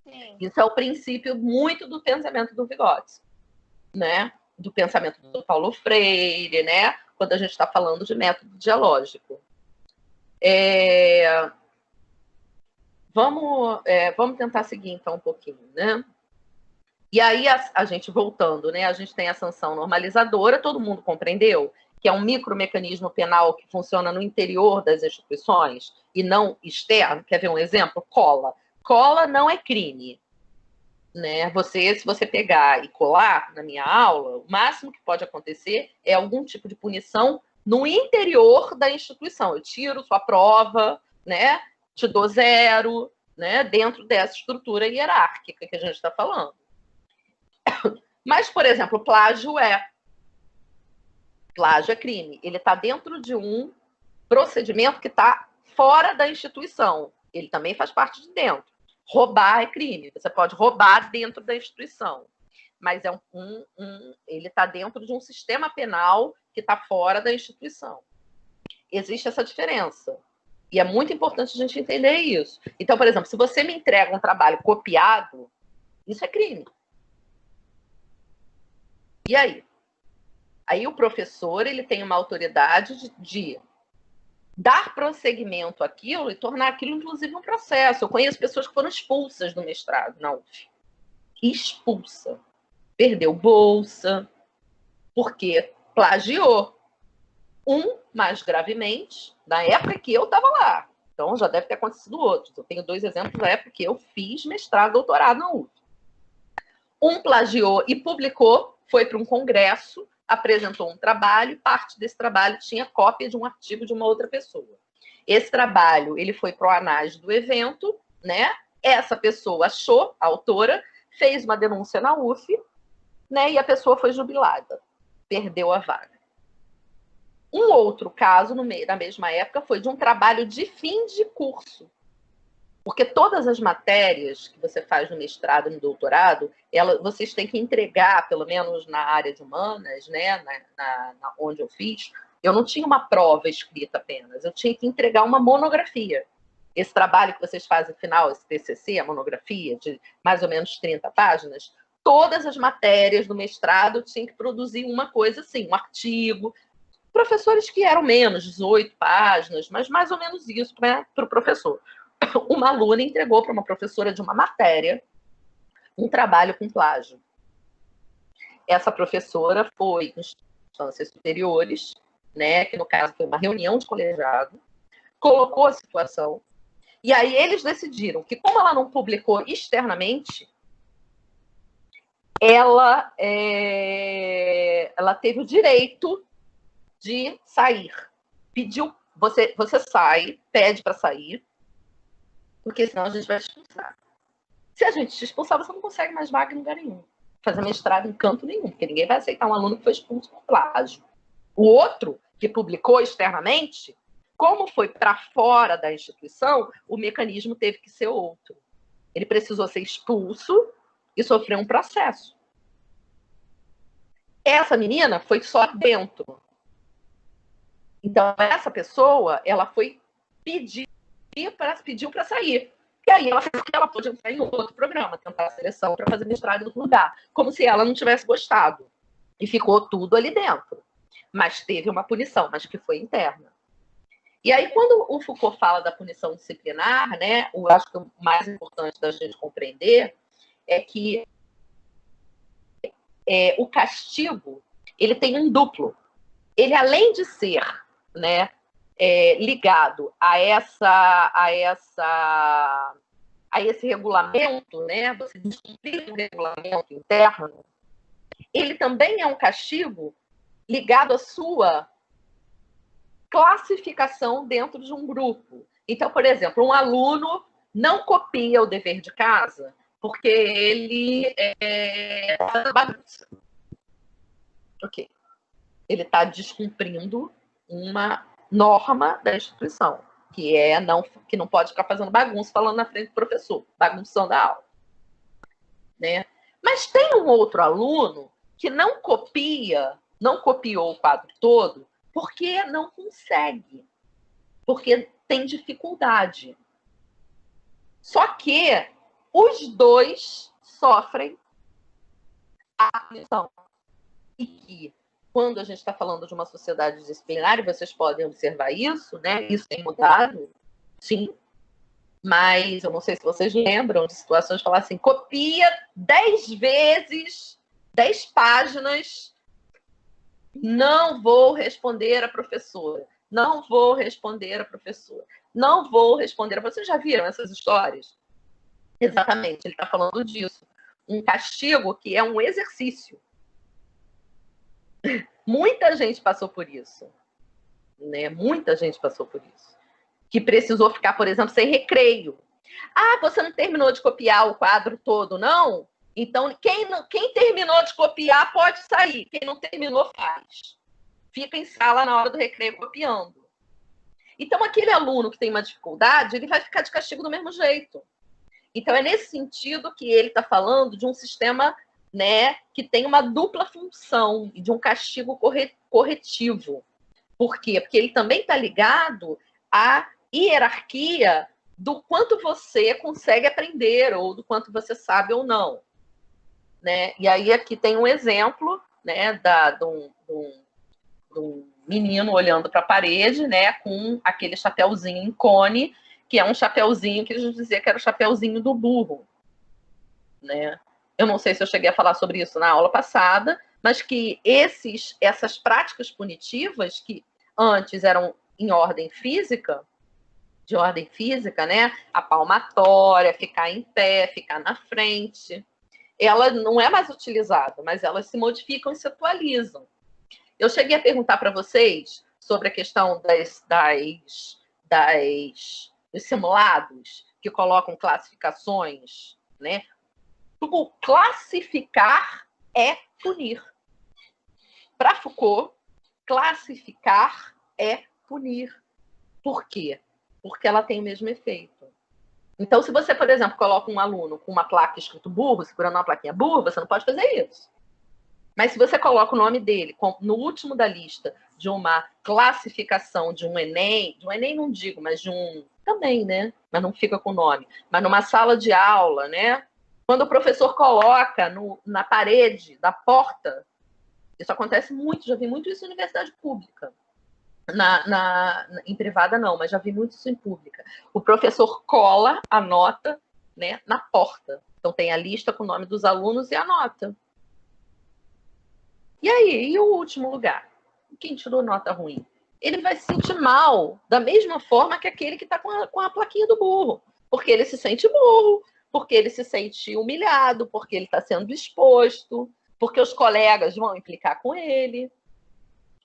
Sim. Isso é o princípio muito do pensamento do Vygotsky, né? Do pensamento do Paulo Freire, né? Quando a gente está falando de método dialógico. Vamos tentar seguir, então, um pouquinho, né? E aí, a gente voltando, né? A gente tem a sanção normalizadora, todo mundo compreendeu? Que é um micromecanismo penal que funciona no interior das instituições e não externo. Quer ver um exemplo? Cola. Cola não é crime. Né? Se você pegar e colar na minha aula, o máximo que pode acontecer é algum tipo de punição no interior da instituição. Eu tiro sua prova, né? Te dou 0, né? Dentro dessa estrutura hierárquica que a gente está falando. Mas, por exemplo, plágio é crime. Ele está dentro de um procedimento que está fora da instituição. Ele também faz parte de dentro. Roubar é crime. Você pode roubar dentro da instituição. Mas ele está dentro de um sistema penal que está fora da instituição. Existe essa diferença. E é muito importante a gente entender isso. Então, por exemplo, se você me entrega um trabalho copiado, isso é crime. E aí? Aí o professor ele tem uma autoridade de dar prosseguimento àquilo e tornar aquilo, inclusive, um processo. Eu conheço pessoas que foram expulsas do mestrado na UF. Expulsa. Perdeu bolsa, porque plagiou. Mais gravemente, na época que eu estava lá. Então, já deve ter acontecido outros. Eu tenho 2 exemplos da época que eu fiz mestrado, doutorado na UF. Plagiou e publicou, foi para um congresso, apresentou um trabalho, e parte desse trabalho tinha cópia de um artigo de uma outra pessoa. Esse trabalho, ele foi para o anais do evento, né? Essa pessoa achou, a autora, fez uma denúncia na UF, né? E a pessoa foi jubilada, perdeu a vaga. Um outro caso, na mesma época, foi de um trabalho de fim de curso. Porque todas as matérias que você faz no mestrado e no doutorado, vocês têm que entregar, pelo menos na área de humanas, né, onde eu fiz, eu não tinha uma prova escrita apenas, eu tinha que entregar uma monografia. Esse trabalho que vocês fazem no final, esse TCC, a monografia, de mais ou menos 30 páginas, todas as matérias do mestrado tinham que produzir uma coisa assim, um artigo. Professores que eram menos, 18 páginas, mas mais ou menos isso para o professor. Uma aluna entregou para uma professora de uma matéria um trabalho com plágio. Essa professora foi em instâncias superiores, né, que no caso foi uma reunião de colegiado, colocou a situação, e aí eles decidiram que, como ela não publicou externamente, ela teve o direito de sair. Pediu, você sai, pede para sair, porque senão a gente vai te expulsar. Se a gente te expulsar, você não consegue mais vaga em lugar nenhum. Fazer mestrado em canto nenhum, porque ninguém vai aceitar um aluno que foi expulso por plágio. O outro, que publicou externamente, como foi para fora da instituição, o mecanismo teve que ser outro. Ele precisou ser expulso e sofrer um processo. Essa menina foi só dentro. Então, essa pessoa, ela foi pediu para sair. E aí ela pôde entrar em outro programa, tentar a seleção para fazer mestrado em outro lugar. Como se ela não tivesse gostado. E ficou tudo ali dentro. Mas teve uma punição, mas que foi interna. E aí, quando o Foucault fala da punição disciplinar, né, eu acho que o mais importante da gente compreender é que o castigo ele tem um duplo. Ele, além de ser, né, ligado a esse regulamento, né, você descumprir um regulamento interno, ele também é um castigo ligado à sua classificação dentro de um grupo. Então, por exemplo, um aluno não copia o dever de casa porque ele faz bagunça. Ok. ele está descumprindo uma norma da instituição, que não pode ficar fazendo bagunça falando na frente do professor, bagunçando a aula. Né? Mas tem um outro aluno que não copiou o quadro todo, porque não consegue, porque tem dificuldade. Só que os dois sofrem a punição. E que, quando a gente está falando de uma sociedade disciplinar, e vocês podem observar isso, né? Isso tem mudado, sim. Mas eu não sei se vocês lembram de situações de falar assim, copia 10 vezes, 10 páginas, não vou responder a professora, não vou responder a professora, não vou responder a professora. Vocês já viram essas histórias? Exatamente, ele está falando disso. Um castigo que é um exercício. Muita gente passou por isso. Né? Muita gente passou por isso. Que precisou ficar, por exemplo, sem recreio. Ah, você não terminou de copiar o quadro todo, não? Então, quem terminou de copiar pode sair. Quem não terminou, faz. Fica em sala na hora do recreio copiando. Então, aquele aluno que tem uma dificuldade, ele vai ficar de castigo do mesmo jeito. Então, é nesse sentido que ele está falando de um sistema, né, que tem uma dupla função e de um castigo corretivo. Por quê? Porque ele também está ligado à hierarquia do quanto você consegue aprender ou do quanto você sabe ou não. Né? E aí aqui tem um exemplo, né, de um menino olhando para a parede, né, com aquele chapéuzinho em cone, que é um chapéuzinho que a gente dizia que era o chapéuzinho do burro. Né? Eu não sei se eu cheguei a falar sobre isso na aula passada, mas que essas práticas punitivas, que antes eram em ordem física, de ordem física, né? A palmatória, ficar em pé, ficar na frente, ela não é mais utilizada, mas elas se modificam e se atualizam. Eu cheguei a perguntar para vocês sobre a questão dos simulados que colocam classificações, né? O classificar é punir. Para Foucault, classificar é punir. Por quê? Porque ela tem o mesmo efeito. Então, se você, por exemplo, coloca um aluno com uma placa escrito burro, segurando uma plaquinha burro, você não pode fazer isso. Mas se você coloca o nome dele no último da lista de uma classificação de um Enem não digo, mas de um... Também, né? Mas não fica com o nome. Mas numa sala de aula, né? Quando o professor coloca na parede da porta, isso acontece muito, já vi muito isso em universidade pública. Em privada não, mas já vi muito isso em pública. O professor cola a nota, né, na porta. Então tem a lista com o nome dos alunos e a nota. E aí, e o último lugar? Quem tirou nota ruim? Ele vai se sentir mal, da mesma forma que aquele que está com a plaquinha do burro. Porque ele se sente burro, porque ele se sente humilhado, porque ele está sendo exposto, porque os colegas vão implicar com ele.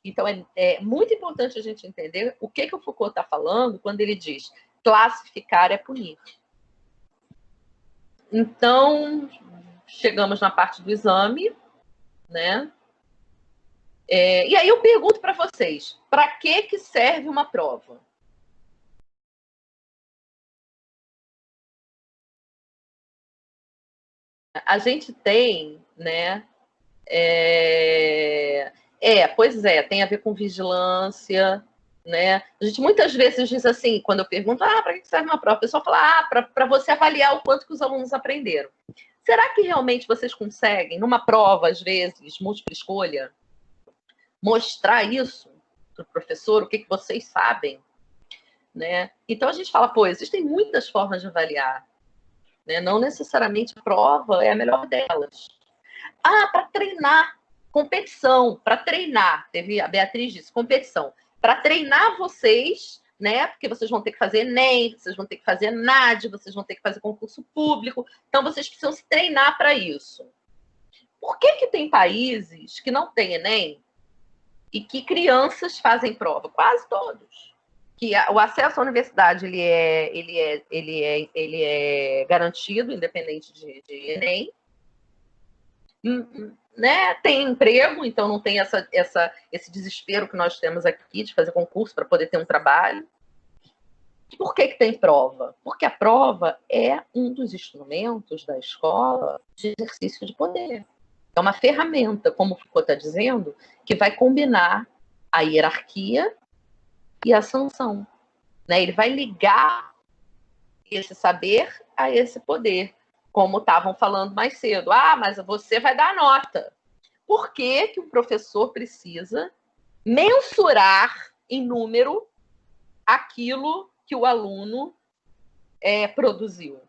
Então, é muito importante a gente entender o que o Foucault está falando quando ele diz classificar é punir. Então, chegamos na parte do exame, né? E aí eu pergunto para vocês, para que serve uma prova? A gente tem, né? Pois é, tem a ver com vigilância, né? A gente muitas vezes diz assim, quando eu pergunto, para que serve uma prova? O pessoal fala, para você avaliar o quanto que os alunos aprenderam. Será que realmente vocês conseguem, numa prova, às vezes, múltipla escolha, mostrar isso para o professor, o que vocês sabem? Né? Então a gente fala, existem muitas formas de avaliar. Né? Não necessariamente a prova é a melhor delas. Para treinar, competição, para treinar, teve a Beatriz disse, competição, para treinar vocês, né? Porque vocês vão ter que fazer Enem, vocês vão ter que fazer NAD, vocês vão ter que fazer concurso público, então vocês precisam se treinar para isso. Por que tem países que não têm Enem e que crianças fazem prova? Quase todos. Que o acesso à universidade ele é garantido, independente de Enem. né, tem emprego, então não tem esse desespero que nós temos aqui de fazer concurso para poder ter um trabalho. Por que tem prova? Porque a prova é um dos instrumentos da escola de exercício de poder. É uma ferramenta, como o Foucault está dizendo, que vai combinar a hierarquia e a sanção. Né? Ele vai ligar esse saber a esse poder, como estavam falando mais cedo. Ah, mas você vai dar nota. Por que que o professor precisa mensurar em número aquilo que o aluno produziu?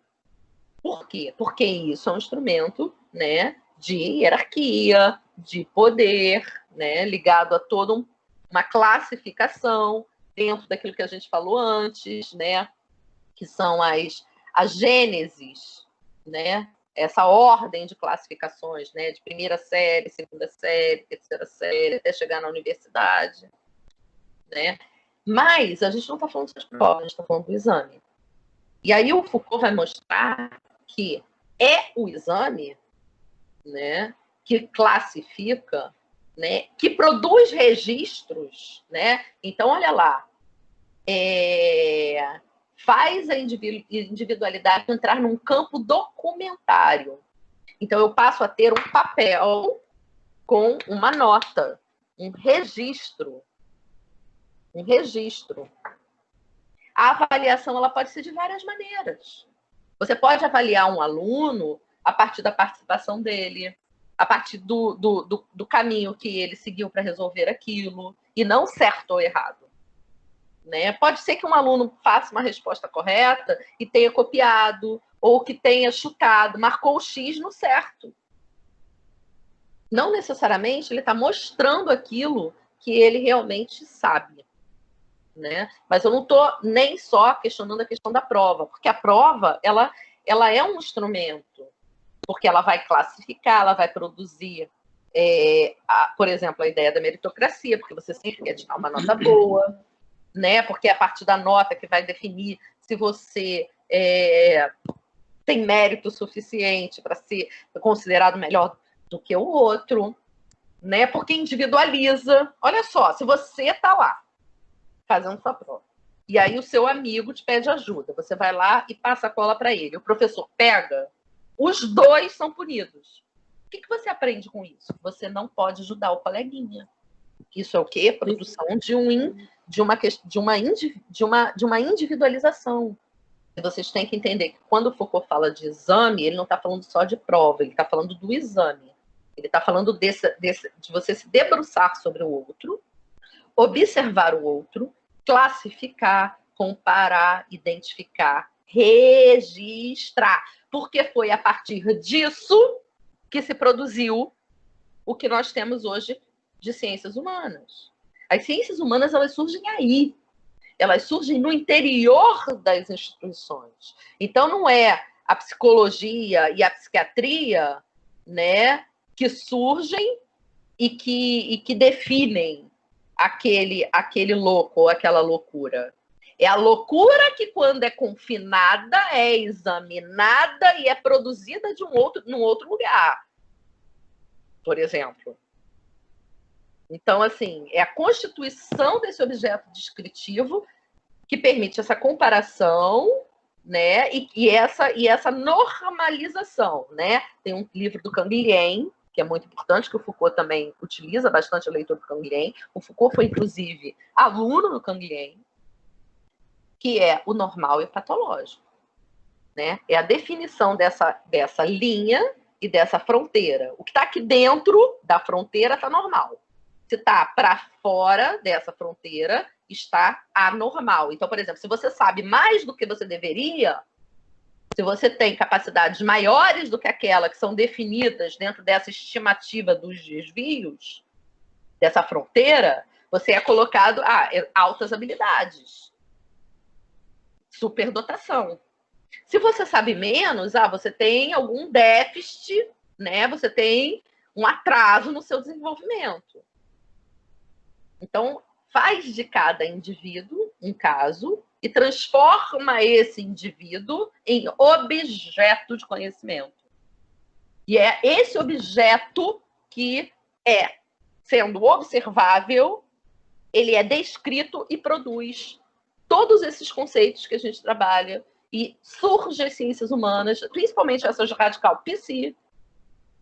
Por quê? Porque isso é um instrumento, né, de hierarquia, de poder, né, ligado a toda uma classificação dentro daquilo que a gente falou antes, né, que são as gêneses, né, essa ordem de classificações, né, de primeira série, segunda série, terceira série, até chegar na universidade, né? Mas a gente não está falando só de prova, a gente está falando do exame. E aí o Foucault vai mostrar que é o exame, né, que classifica, né, que produz registros, né? Então, olha lá, faz a individualidade entrar num campo documentário. Então, eu passo a ter um papel com uma nota, um registro. Um registro. A avaliação ela pode ser de várias maneiras. Você pode avaliar um aluno a partir da participação dele, a partir do caminho que ele seguiu para resolver aquilo, e não certo ou errado. Né? Pode ser que um aluno faça uma resposta correta e tenha copiado, ou que tenha chutado, marcou o X no certo. Não necessariamente ele está mostrando aquilo que ele realmente sabe. Né? Mas eu não estou nem só questionando a questão da prova, porque a prova ela é um instrumento, porque ela vai classificar, ela vai produzir, por exemplo, a ideia da meritocracia, porque você sempre quer tirar uma nota boa, né? Porque é a partir da nota que vai definir se você tem mérito suficiente para ser considerado melhor do que o outro, né? Porque individualiza. Olha só, se você está lá fazendo sua prova, e aí o seu amigo te pede ajuda, você vai lá e passa a cola para ele, o professor pega, os dois são punidos. O que você aprende com isso? Você não pode ajudar o coleguinha. Isso é o quê? Produção de uma individualização. E vocês têm que entender que quando o Foucault fala de exame, ele não está falando só de prova, ele está falando do exame. Ele está falando de você se debruçar sobre o outro, observar o outro, classificar, comparar, identificar, registrar. Porque foi a partir disso que se produziu o que nós temos hoje de ciências humanas. As ciências humanas, elas surgem aí. Elas surgem no interior das instituições. Então, não é a psicologia e a psiquiatria, né, que surgem e que definem aquele louco ou aquela loucura. É a loucura que, quando é confinada, é examinada e é produzida num outro lugar, por exemplo. Então, assim, é a constituição desse objeto descritivo que permite essa comparação, né, e essa normalização, né? Tem um livro do Canguilhem, que é muito importante, que o Foucault também utiliza bastante a leitura do Canguilhem. O Foucault foi, inclusive, aluno do Canguilhem, que é o normal e o patológico. Né? É a definição dessa linha e dessa fronteira. O que está aqui dentro da fronteira está normal. Se está para fora dessa fronteira, está anormal. Então, por exemplo, se você sabe mais do que você deveria, se você tem capacidades maiores do que aquela que são definidas dentro dessa estimativa dos desvios, dessa fronteira, você é colocado altas habilidades, superdotação. Se você sabe menos, você tem algum déficit, né? Você tem um atraso no seu desenvolvimento. Então, faz de cada indivíduo um caso e transforma esse indivíduo em objeto de conhecimento. E é esse objeto que sendo observável, ele é descrito e produz todos esses conceitos que a gente trabalha e surge as ciências humanas, principalmente essas radical PC,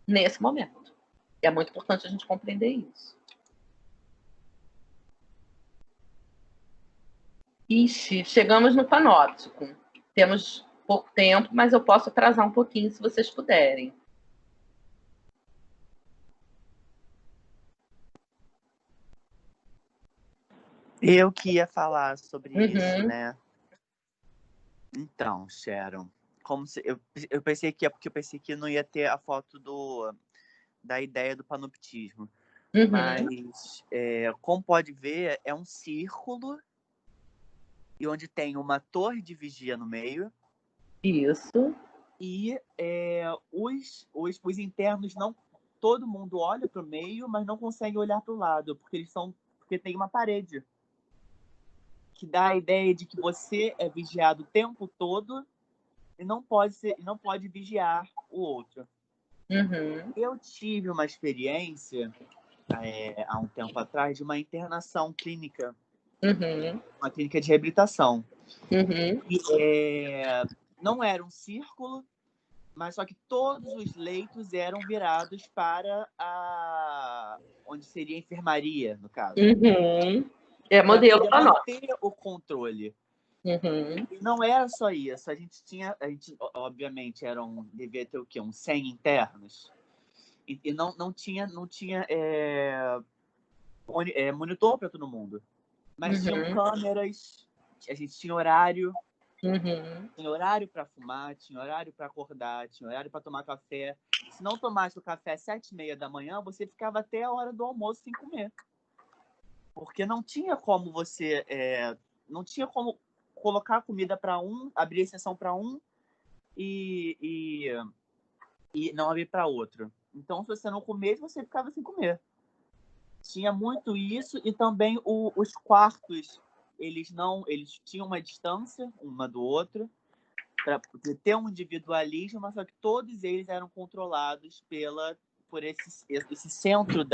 nesse momento. E é muito importante a gente compreender isso. Ixi, chegamos no panóptico. Temos pouco tempo, mas eu posso atrasar um pouquinho se vocês puderem. Eu que ia falar sobre isso, né? Então, Sharon, como se, eu pensei que porque eu pensei que não ia ter a foto da ideia do panoptismo. Mas, como pode ver, é um círculo e onde tem uma torre de vigia no meio. Isso. E os internos não. Todo mundo olha para o meio, mas não consegue olhar para o lado, porque tem uma parede que dá a ideia de que você é vigiado o tempo todo e não pode vigiar o outro. Eu tive uma experiência há um tempo atrás de uma internação clínica, uma clínica de reabilitação. E, não era um círculo, mas só que todos os leitos eram virados para onde seria a enfermaria, no caso. É modelo para manter o controle. E não era só isso. A gente, obviamente, devia ter o quê? Uns 100 internos. E não tinha monitor para todo mundo. Mas tinham câmeras, a gente tinha horário. Tinha horário para fumar, tinha horário para acordar, tinha horário para tomar café. Se não tomasse o café às 7h30 da manhã, você ficava até a hora do almoço sem comer. Porque não tinha como você... não tinha como colocar comida para um, abrir exceção para um e não abrir para outro. Então, se você não comesse, você ficava sem comer. Tinha muito isso. E também os quartos, eles tinham uma distância uma do outro para ter um individualismo, mas só que todos eles eram controlados por esse centro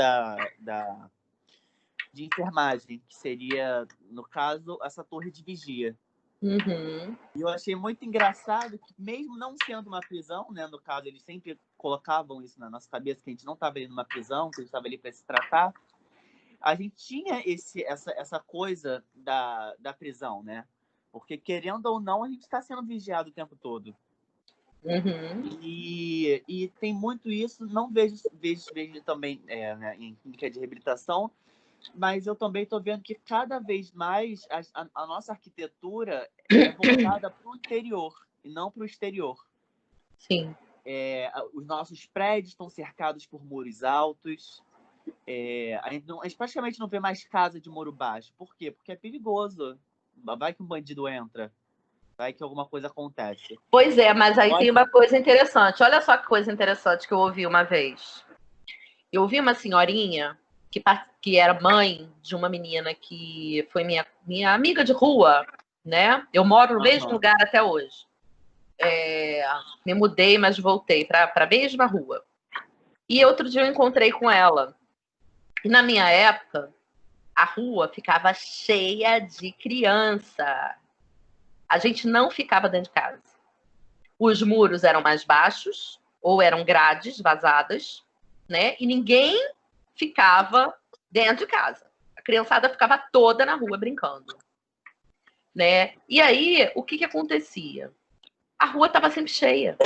de enfermagem, que seria, no caso, essa torre de vigia. E eu achei muito engraçado que, mesmo não sendo uma prisão, né, no caso, eles sempre colocavam isso na nossa cabeça, que a gente não estava ali numa prisão, que a gente estava ali para se tratar, a gente tinha essa coisa da prisão, né? Porque, querendo ou não, a gente está sendo vigiado o tempo todo. E tem muito isso, não vejo também né, em clínica de reabilitação, mas eu também estou vendo que cada vez mais a nossa arquitetura é voltada para o interior e não para o exterior. Sim. Os nossos prédios estão cercados por muros altos. A gente praticamente não vê mais casa de muro baixo. Por quê? Porque é perigoso. Vai que um bandido entra. Vai que alguma coisa acontece. Pois é, mas aí tem uma coisa interessante. Olha só que coisa interessante que eu ouvi uma vez. Eu ouvi uma senhorinha que era mãe de uma menina que foi minha amiga de rua, né? Eu moro no mesmo lugar até hoje. Me mudei, mas voltei para a mesma rua. E outro dia eu encontrei com ela. E na minha época, a rua ficava cheia de criança. A gente não ficava dentro de casa. Os muros eram mais baixos, ou eram grades vazadas, né? E ninguém ficava dentro de casa. A criançada ficava toda na rua brincando, né? E aí, o que acontecia? A rua estava sempre cheia.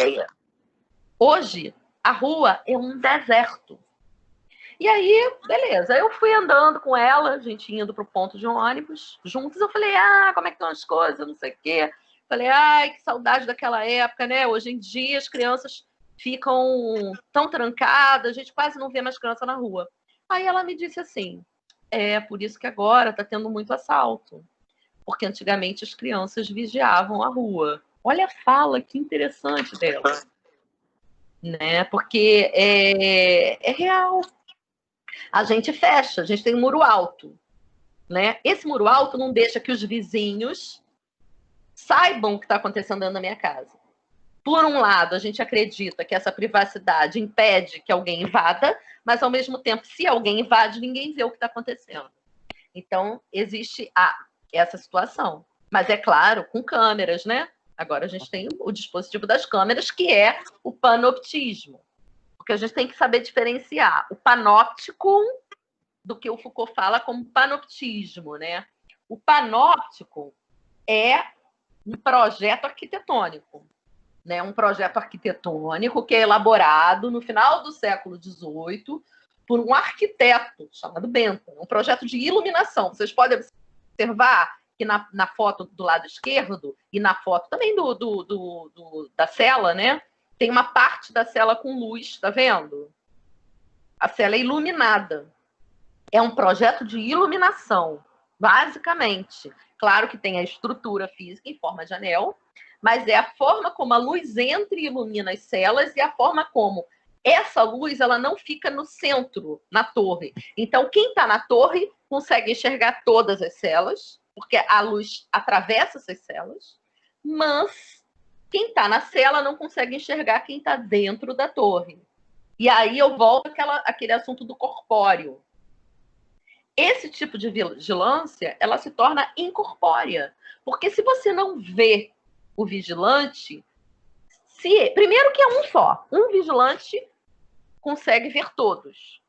Hoje, a rua é um deserto. E aí, beleza, eu fui andando com ela, a gente indo pro ponto de ônibus, juntos. Eu falei, como é que estão as coisas, não sei o quê. Falei, que saudade daquela época, né? Hoje em dia as crianças ficam tão trancadas, a gente quase não vê mais criança na rua. Aí ela me disse assim, por isso que agora tá tendo muito assalto. Porque antigamente as crianças vigiavam a rua. Olha a fala, que interessante dela. Né? Porque é real. A gente fecha, a gente tem um muro alto. Né? Esse muro alto não deixa que os vizinhos saibam o que está acontecendo dentro da minha casa. por um lado, a gente acredita que essa privacidade impede que alguém invada, mas, ao mesmo tempo, se alguém invade, ninguém vê o que está acontecendo. Então, existe essa situação. Mas, é claro, com câmeras, né? Agora a gente tem o dispositivo das câmeras, que é o panoptismo. Porque a gente tem que saber diferenciar o panóptico do que o Foucault fala como panoptismo, né? O panóptico é um projeto arquitetônico, né? Um projeto arquitetônico que é elaborado no final do século XVIII por um arquiteto chamado Bentham, um projeto de iluminação. Vocês podem observar que na foto do lado esquerdo e na foto também da cela, né? Tem uma parte da cela com luz, tá vendo? A cela é iluminada. É um projeto de iluminação, basicamente. Claro que tem a estrutura física em forma de anel, mas é a forma como a luz entra e ilumina as celas e a forma como essa luz ela não fica no centro, na torre. Então, quem está na torre consegue enxergar todas as celas, porque a luz atravessa essas celas, mas quem está na cela não consegue enxergar quem está dentro da torre. E aí eu volto àquele assunto do corpóreo. Esse tipo de vigilância, ela se torna incorpórea. Porque se você não vê o vigilante, primeiro que é um só. Um vigilante consegue ver todos.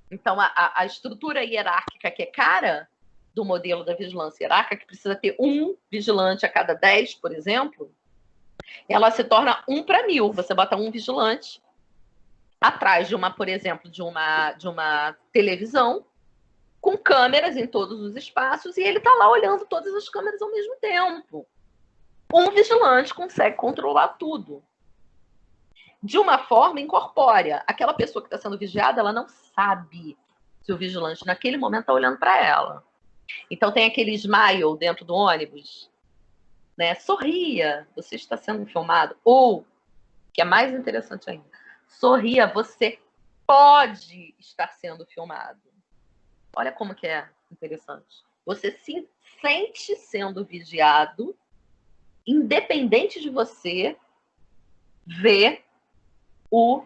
Então, a estrutura hierárquica que é cara do modelo da vigilância hierárquica, que precisa ter um vigilante a cada 10, por exemplo, ela se torna 1 para 1000. Você bota um vigilante atrás por exemplo, de uma televisão, com câmeras em todos os espaços, e ele está lá olhando todas as câmeras ao mesmo tempo. Um vigilante consegue controlar tudo. De uma forma incorpórea. Aquela pessoa que está sendo vigiada, ela não sabe se o vigilante, naquele momento, está olhando para ela. Então, tem aquele smile dentro do ônibus, né? Sorria, você está sendo filmado. Ou, que é mais interessante ainda, sorria, você pode estar sendo filmado. Olha como que é interessante. Você se sente sendo vigiado, independente de você ver o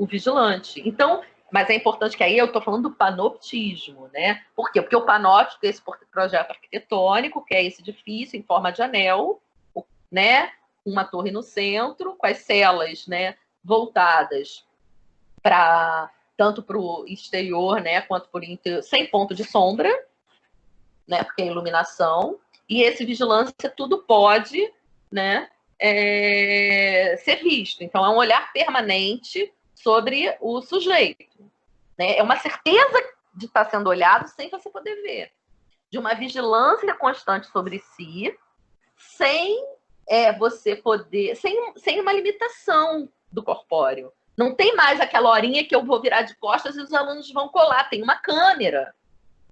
vigilante. Então, mas é importante que aí eu estou falando do panoptismo, né? Por quê? Porque o panóptico é esse projeto arquitetônico, que é esse edifício em forma de anel, né? Uma torre no centro, com as celas, né, voltadas tanto para o exterior, né, quanto para o interior, sem ponto de sombra, né, porque é iluminação, e esse vigilância tudo pode, né, ser visto. Então, é um olhar permanente sobre o sujeito, né? É uma certeza de estar sendo olhado sem você poder ver, de uma vigilância constante sobre si, sem você poder, sem uma limitação do corpóreo. Não tem mais aquela horinha que eu vou virar de costas e os alunos vão colar. Tem uma câmera.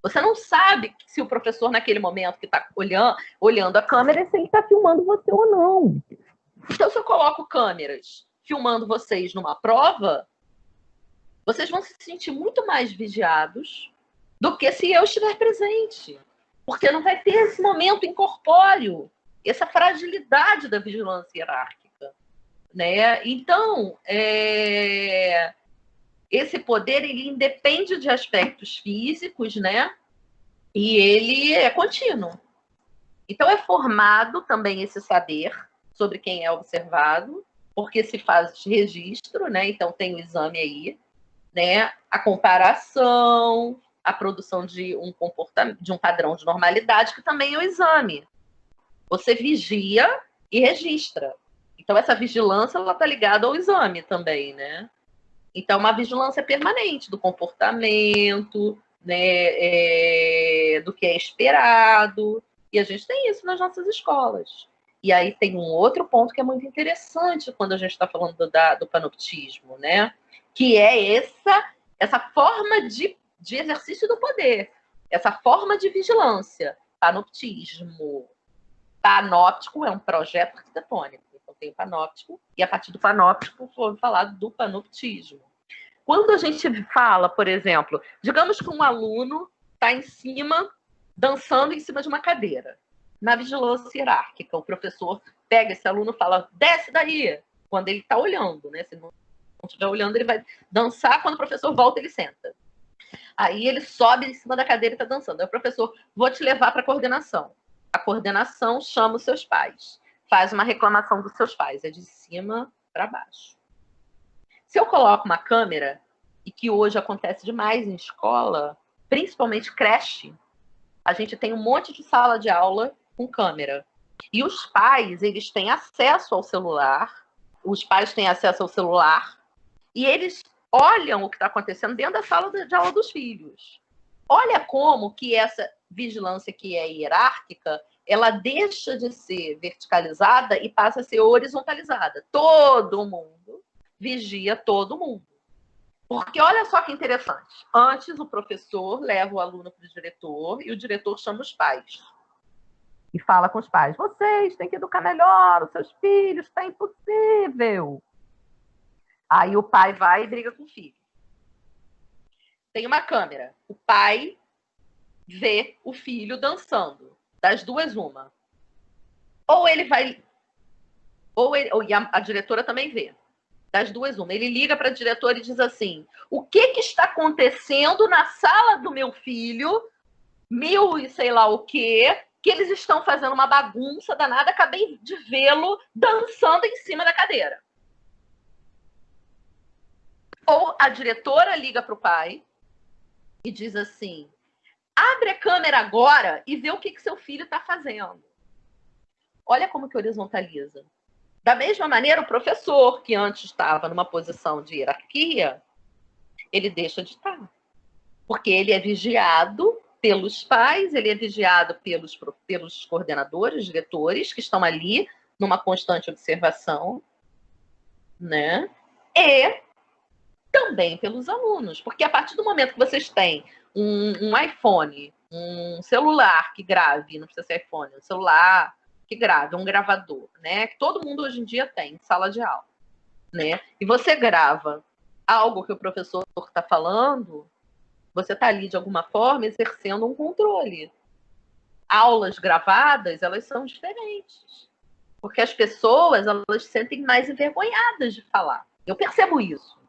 Você não sabe se o professor, naquele momento que está olhando a câmera, se ele está filmando você ou não. Então, se eu coloco câmeras filmando vocês numa prova, vocês vão se sentir muito mais vigiados do que se eu estiver presente. Porque não vai ter esse momento incorpóreo, essa fragilidade da vigilância hierárquica. Né? Então, esse poder ele independe de aspectos físicos, né? E ele é contínuo. Então, é formado também esse saber sobre quem é observado, porque se faz registro, né? Então, tem o exame aí, né? A comparação, a produção de um comportamento, de um padrão de normalidade, que também é o exame. Você vigia e registra. Então, essa vigilância está ligada ao exame também, né? Então, uma vigilância permanente do comportamento, né, do que é esperado. E a gente tem isso nas nossas escolas. E aí tem um outro ponto que é muito interessante quando a gente está falando do panoptismo, né? Que é essa forma de exercício do poder, essa forma de vigilância. Panoptismo. Panóptico é um projeto arquitetônico. Então, tem o panóptico, e a partir do panóptico foi falado do panoptismo. Quando a gente fala, por exemplo, digamos que um aluno está em cima, dançando em cima de uma cadeira. Na vigilância hierárquica, o professor pega esse aluno e fala, desce daí, quando ele está olhando, né? Se não estiver olhando, ele vai dançar, quando o professor volta, ele senta. Aí ele sobe em cima da cadeira e está dançando. Aí o professor, vou te levar para a coordenação. A coordenação chama os seus pais, faz uma reclamação dos seus pais, é de cima para baixo. Se eu coloco uma câmera, e que hoje acontece demais em escola, principalmente creche, a gente tem um monte de sala de aula com câmera. E os pais, eles têm acesso ao celular, os pais têm acesso ao celular, e eles olham o que está acontecendo dentro da sala de aula dos filhos. Olha como que essa vigilância que é hierárquica, ela deixa de ser verticalizada e passa a ser horizontalizada. Todo mundo vigia todo mundo. Porque olha só que interessante. Antes, o professor leva o aluno para o diretor e o diretor chama os pais. E fala com os pais, vocês têm que educar melhor os seus filhos, está impossível. Aí o pai vai e briga com o filho. Tem uma câmera. O pai vê o filho dançando. Das duas, uma. Ou ele vai... ou a diretora também vê. Das duas, uma. Ele liga para a diretora e diz assim, o que está acontecendo na sala do meu filho, e sei lá o quê, que eles estão fazendo uma bagunça danada, acabei de vê-lo dançando em cima da cadeira. Ou a diretora liga para o pai e diz assim, abre a câmera agora e vê o que seu filho está fazendo. Olha como que horizontaliza. Da mesma maneira, o professor, que antes estava numa posição de hierarquia, ele deixa de estar. Porque ele é vigiado pelos pais, ele é vigiado pelos coordenadores, diretores, que estão ali numa constante observação, né? E também pelos alunos. Porque a partir do momento que vocês têm um iPhone, um celular que grave, não precisa ser iPhone, um celular que grave, um gravador, né? Que todo mundo hoje em dia tem em sala de aula, né? E você grava algo que o professor está falando, você está ali de alguma forma exercendo um controle. Aulas gravadas, elas são diferentes, porque as pessoas, elas se sentem mais envergonhadas de falar. Eu percebo isso,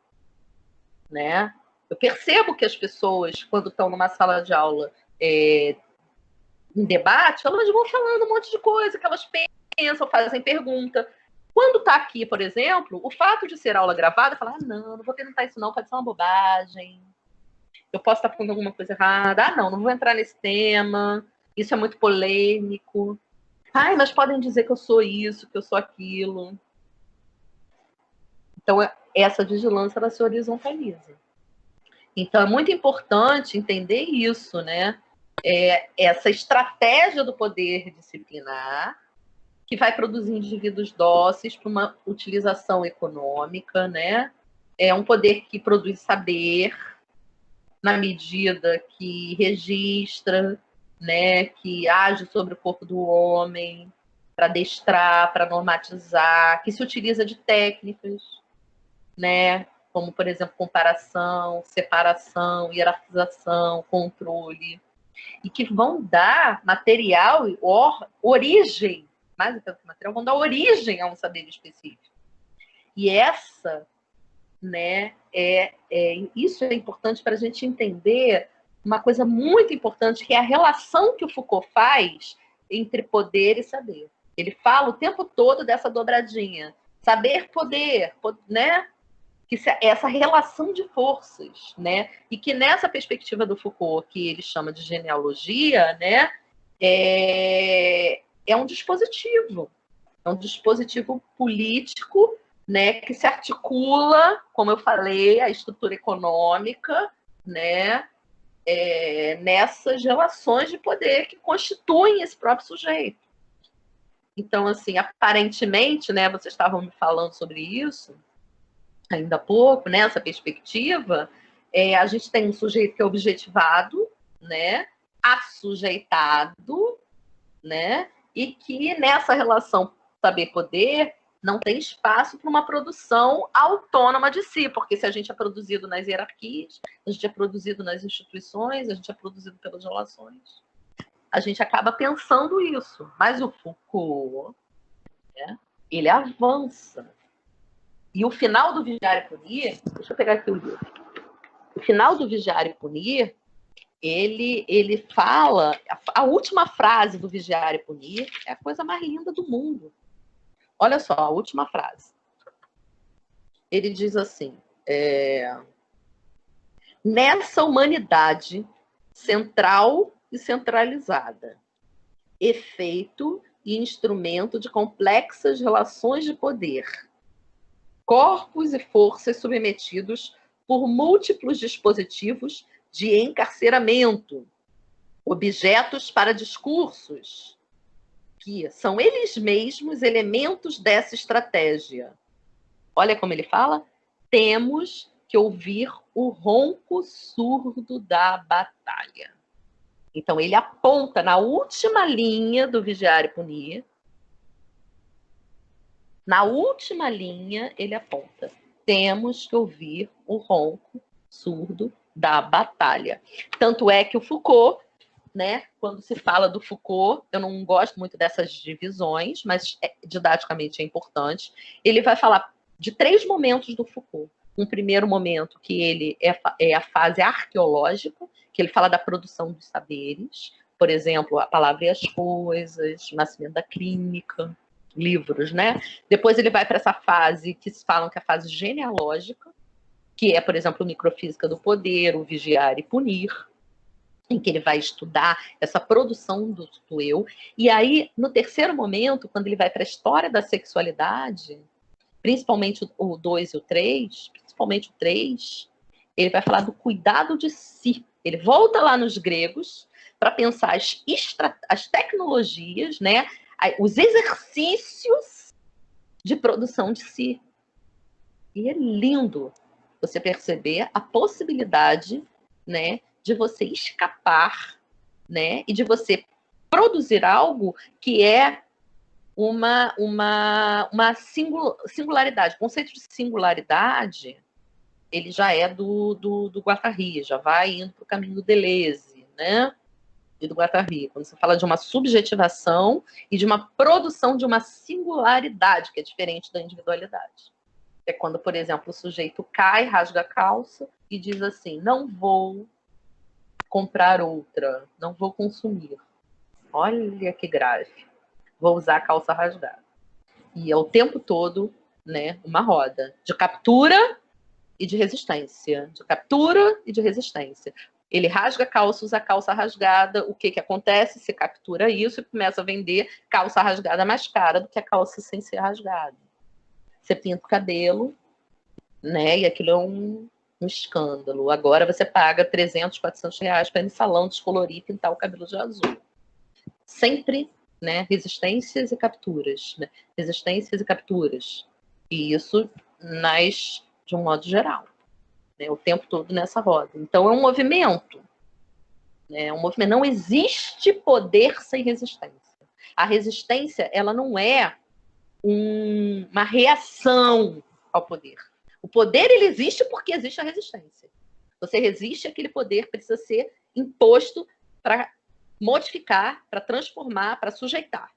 né? Eu percebo que as pessoas, quando estão numa sala de aula em debate, elas vão falando um monte de coisa que elas pensam, fazem pergunta. Quando está aqui, por exemplo, o fato de ser aula gravada, falar, não vou perguntar isso não, pode ser uma bobagem. Eu posso estar falando alguma coisa errada. Não vou entrar nesse tema. Isso é muito polêmico. Ai, mas podem dizer que eu sou isso, que eu sou aquilo. Então, essa vigilância, ela se horizontaliza. Então, é muito importante entender isso, né? Essa estratégia do poder disciplinar, que vai produzir indivíduos dóceis para uma utilização econômica, né? É um poder que produz saber na medida que registra, né? Que age sobre o corpo do homem para adestrar, para normatizar, que se utiliza de técnicas, né? Como, por exemplo, comparação, separação, hierarquização, controle, e que vão dar material, origem, mais do que material, vão dar origem a um saber específico. E essa, né, isso é importante para a gente entender uma coisa muito importante, que é a relação que o Foucault faz entre poder e saber. Ele fala o tempo todo dessa dobradinha. Saber, poder, né? Que essa relação de forças, né? E que nessa perspectiva do Foucault, que ele chama de genealogia, né? É um dispositivo político, né? Que se articula, como eu falei, a estrutura econômica, né? Nessas relações de poder que constituem esse próprio sujeito. Então, assim, aparentemente, né? Vocês estavam me falando sobre isso ainda há pouco, nessa perspectiva, a gente tem um sujeito que é objetivado, né, assujeitado, né, e que nessa relação saber-poder não tem espaço para uma produção autônoma de si, porque se a gente é produzido nas hierarquias, a gente é produzido nas instituições, a gente é produzido pelas relações, a gente acaba pensando isso. Mas o Foucault, né? Ele avança. E o final do Vigiar e Punir, deixa eu pegar aqui o livro. O final do Vigiar e Punir, ele fala, a última frase do Vigiar e Punir é a coisa mais linda do mundo. Olha só, a última frase. Ele diz assim, nessa humanidade central e centralizada, efeito e instrumento de complexas relações de poder, corpos e forças submetidos por múltiplos dispositivos de encarceramento, objetos para discursos, que são eles mesmos elementos dessa estratégia. Olha como ele fala, temos que ouvir o ronco surdo da batalha. Então, ele aponta na última linha do Vigiar e Punir. Na última linha, ele aponta. Temos que ouvir o ronco surdo da batalha. Tanto é que o Foucault, né, quando se fala do Foucault, eu não gosto muito dessas divisões, mas didaticamente é importante, ele vai falar de 3 momentos do Foucault. Um primeiro momento que ele é a fase arqueológica, que ele fala da produção dos saberes, por exemplo, A Palavra e as Coisas, O Nascimento da Clínica, livros, né? Depois ele vai para essa fase que se falam que é a fase genealógica, que é, por exemplo, Microfísica do Poder, o Vigiar e Punir, em que ele vai estudar essa produção do eu. E aí, no terceiro momento, quando ele vai para a história da sexualidade, principalmente o 2 e o 3, principalmente o 3, ele vai falar do cuidado de si. Ele volta lá nos gregos para pensar as tecnologias, né, os exercícios de produção de si. E é lindo você perceber a possibilidade, né, de você escapar, né, e de você produzir algo que é uma singularidade. O conceito de singularidade, ele já é do Guattari, já vai indo para o caminho do Deleuze, né? E do Guattari. Quando você fala de uma subjetivação e de uma produção de uma singularidade, que é diferente da individualidade. É quando, por exemplo, o sujeito cai, rasga a calça e diz assim, não vou comprar outra, não vou consumir. Olha que grave. Vou usar a calça rasgada. E é o tempo todo, né, uma roda de captura e de resistência. De captura e de resistência. Ele rasga a calça, usa a calça rasgada. O que acontece? Se captura isso e começa a vender calça rasgada mais cara do que a calça sem ser rasgada. Você pinta o cabelo, né, e aquilo é um escândalo. Agora você paga 300, 400 reais para ir no salão descolorir e pintar o cabelo de azul. Sempre, né, resistências e capturas, né? Resistências e capturas. E isso de um modo geral, né? O tempo todo nessa roda. Então é um movimento, né? Um movimento. Não existe poder sem resistência. A resistência, ela não é uma reação ao poder. O poder, ele existe porque existe a resistência. Você resiste, aquele poder precisa ser imposto para modificar, para transformar, para sujeitar.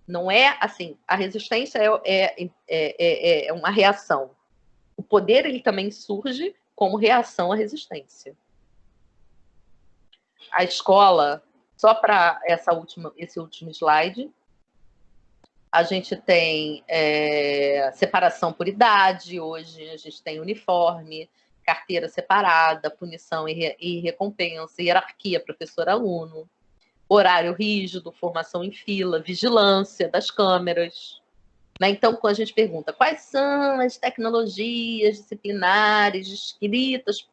Não é assim, a resistência é uma reação. O poder, ele também surge como reação à resistência. A escola, só para esse último slide, a gente tem separação por idade, hoje a gente tem uniforme, carteira separada, punição e recompensa, hierarquia professor-aluno, horário rígido, formação em fila, vigilância das câmeras. Né? Então, quando a gente pergunta quais são as tecnologias disciplinares descritas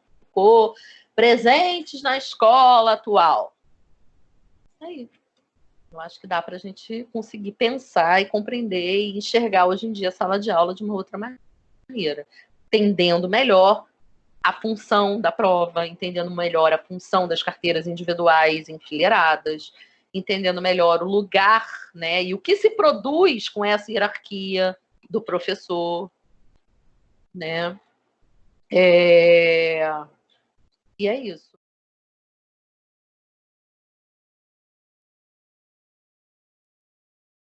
presentes na escola atual? Aí, eu acho que dá para a gente conseguir pensar e compreender e enxergar hoje em dia a sala de aula de uma outra maneira, entendendo melhor a função da prova, entendendo melhor a função das carteiras individuais enfileiradas, entendendo melhor o lugar, né, e o que se produz com essa hierarquia do professor, né? E é isso.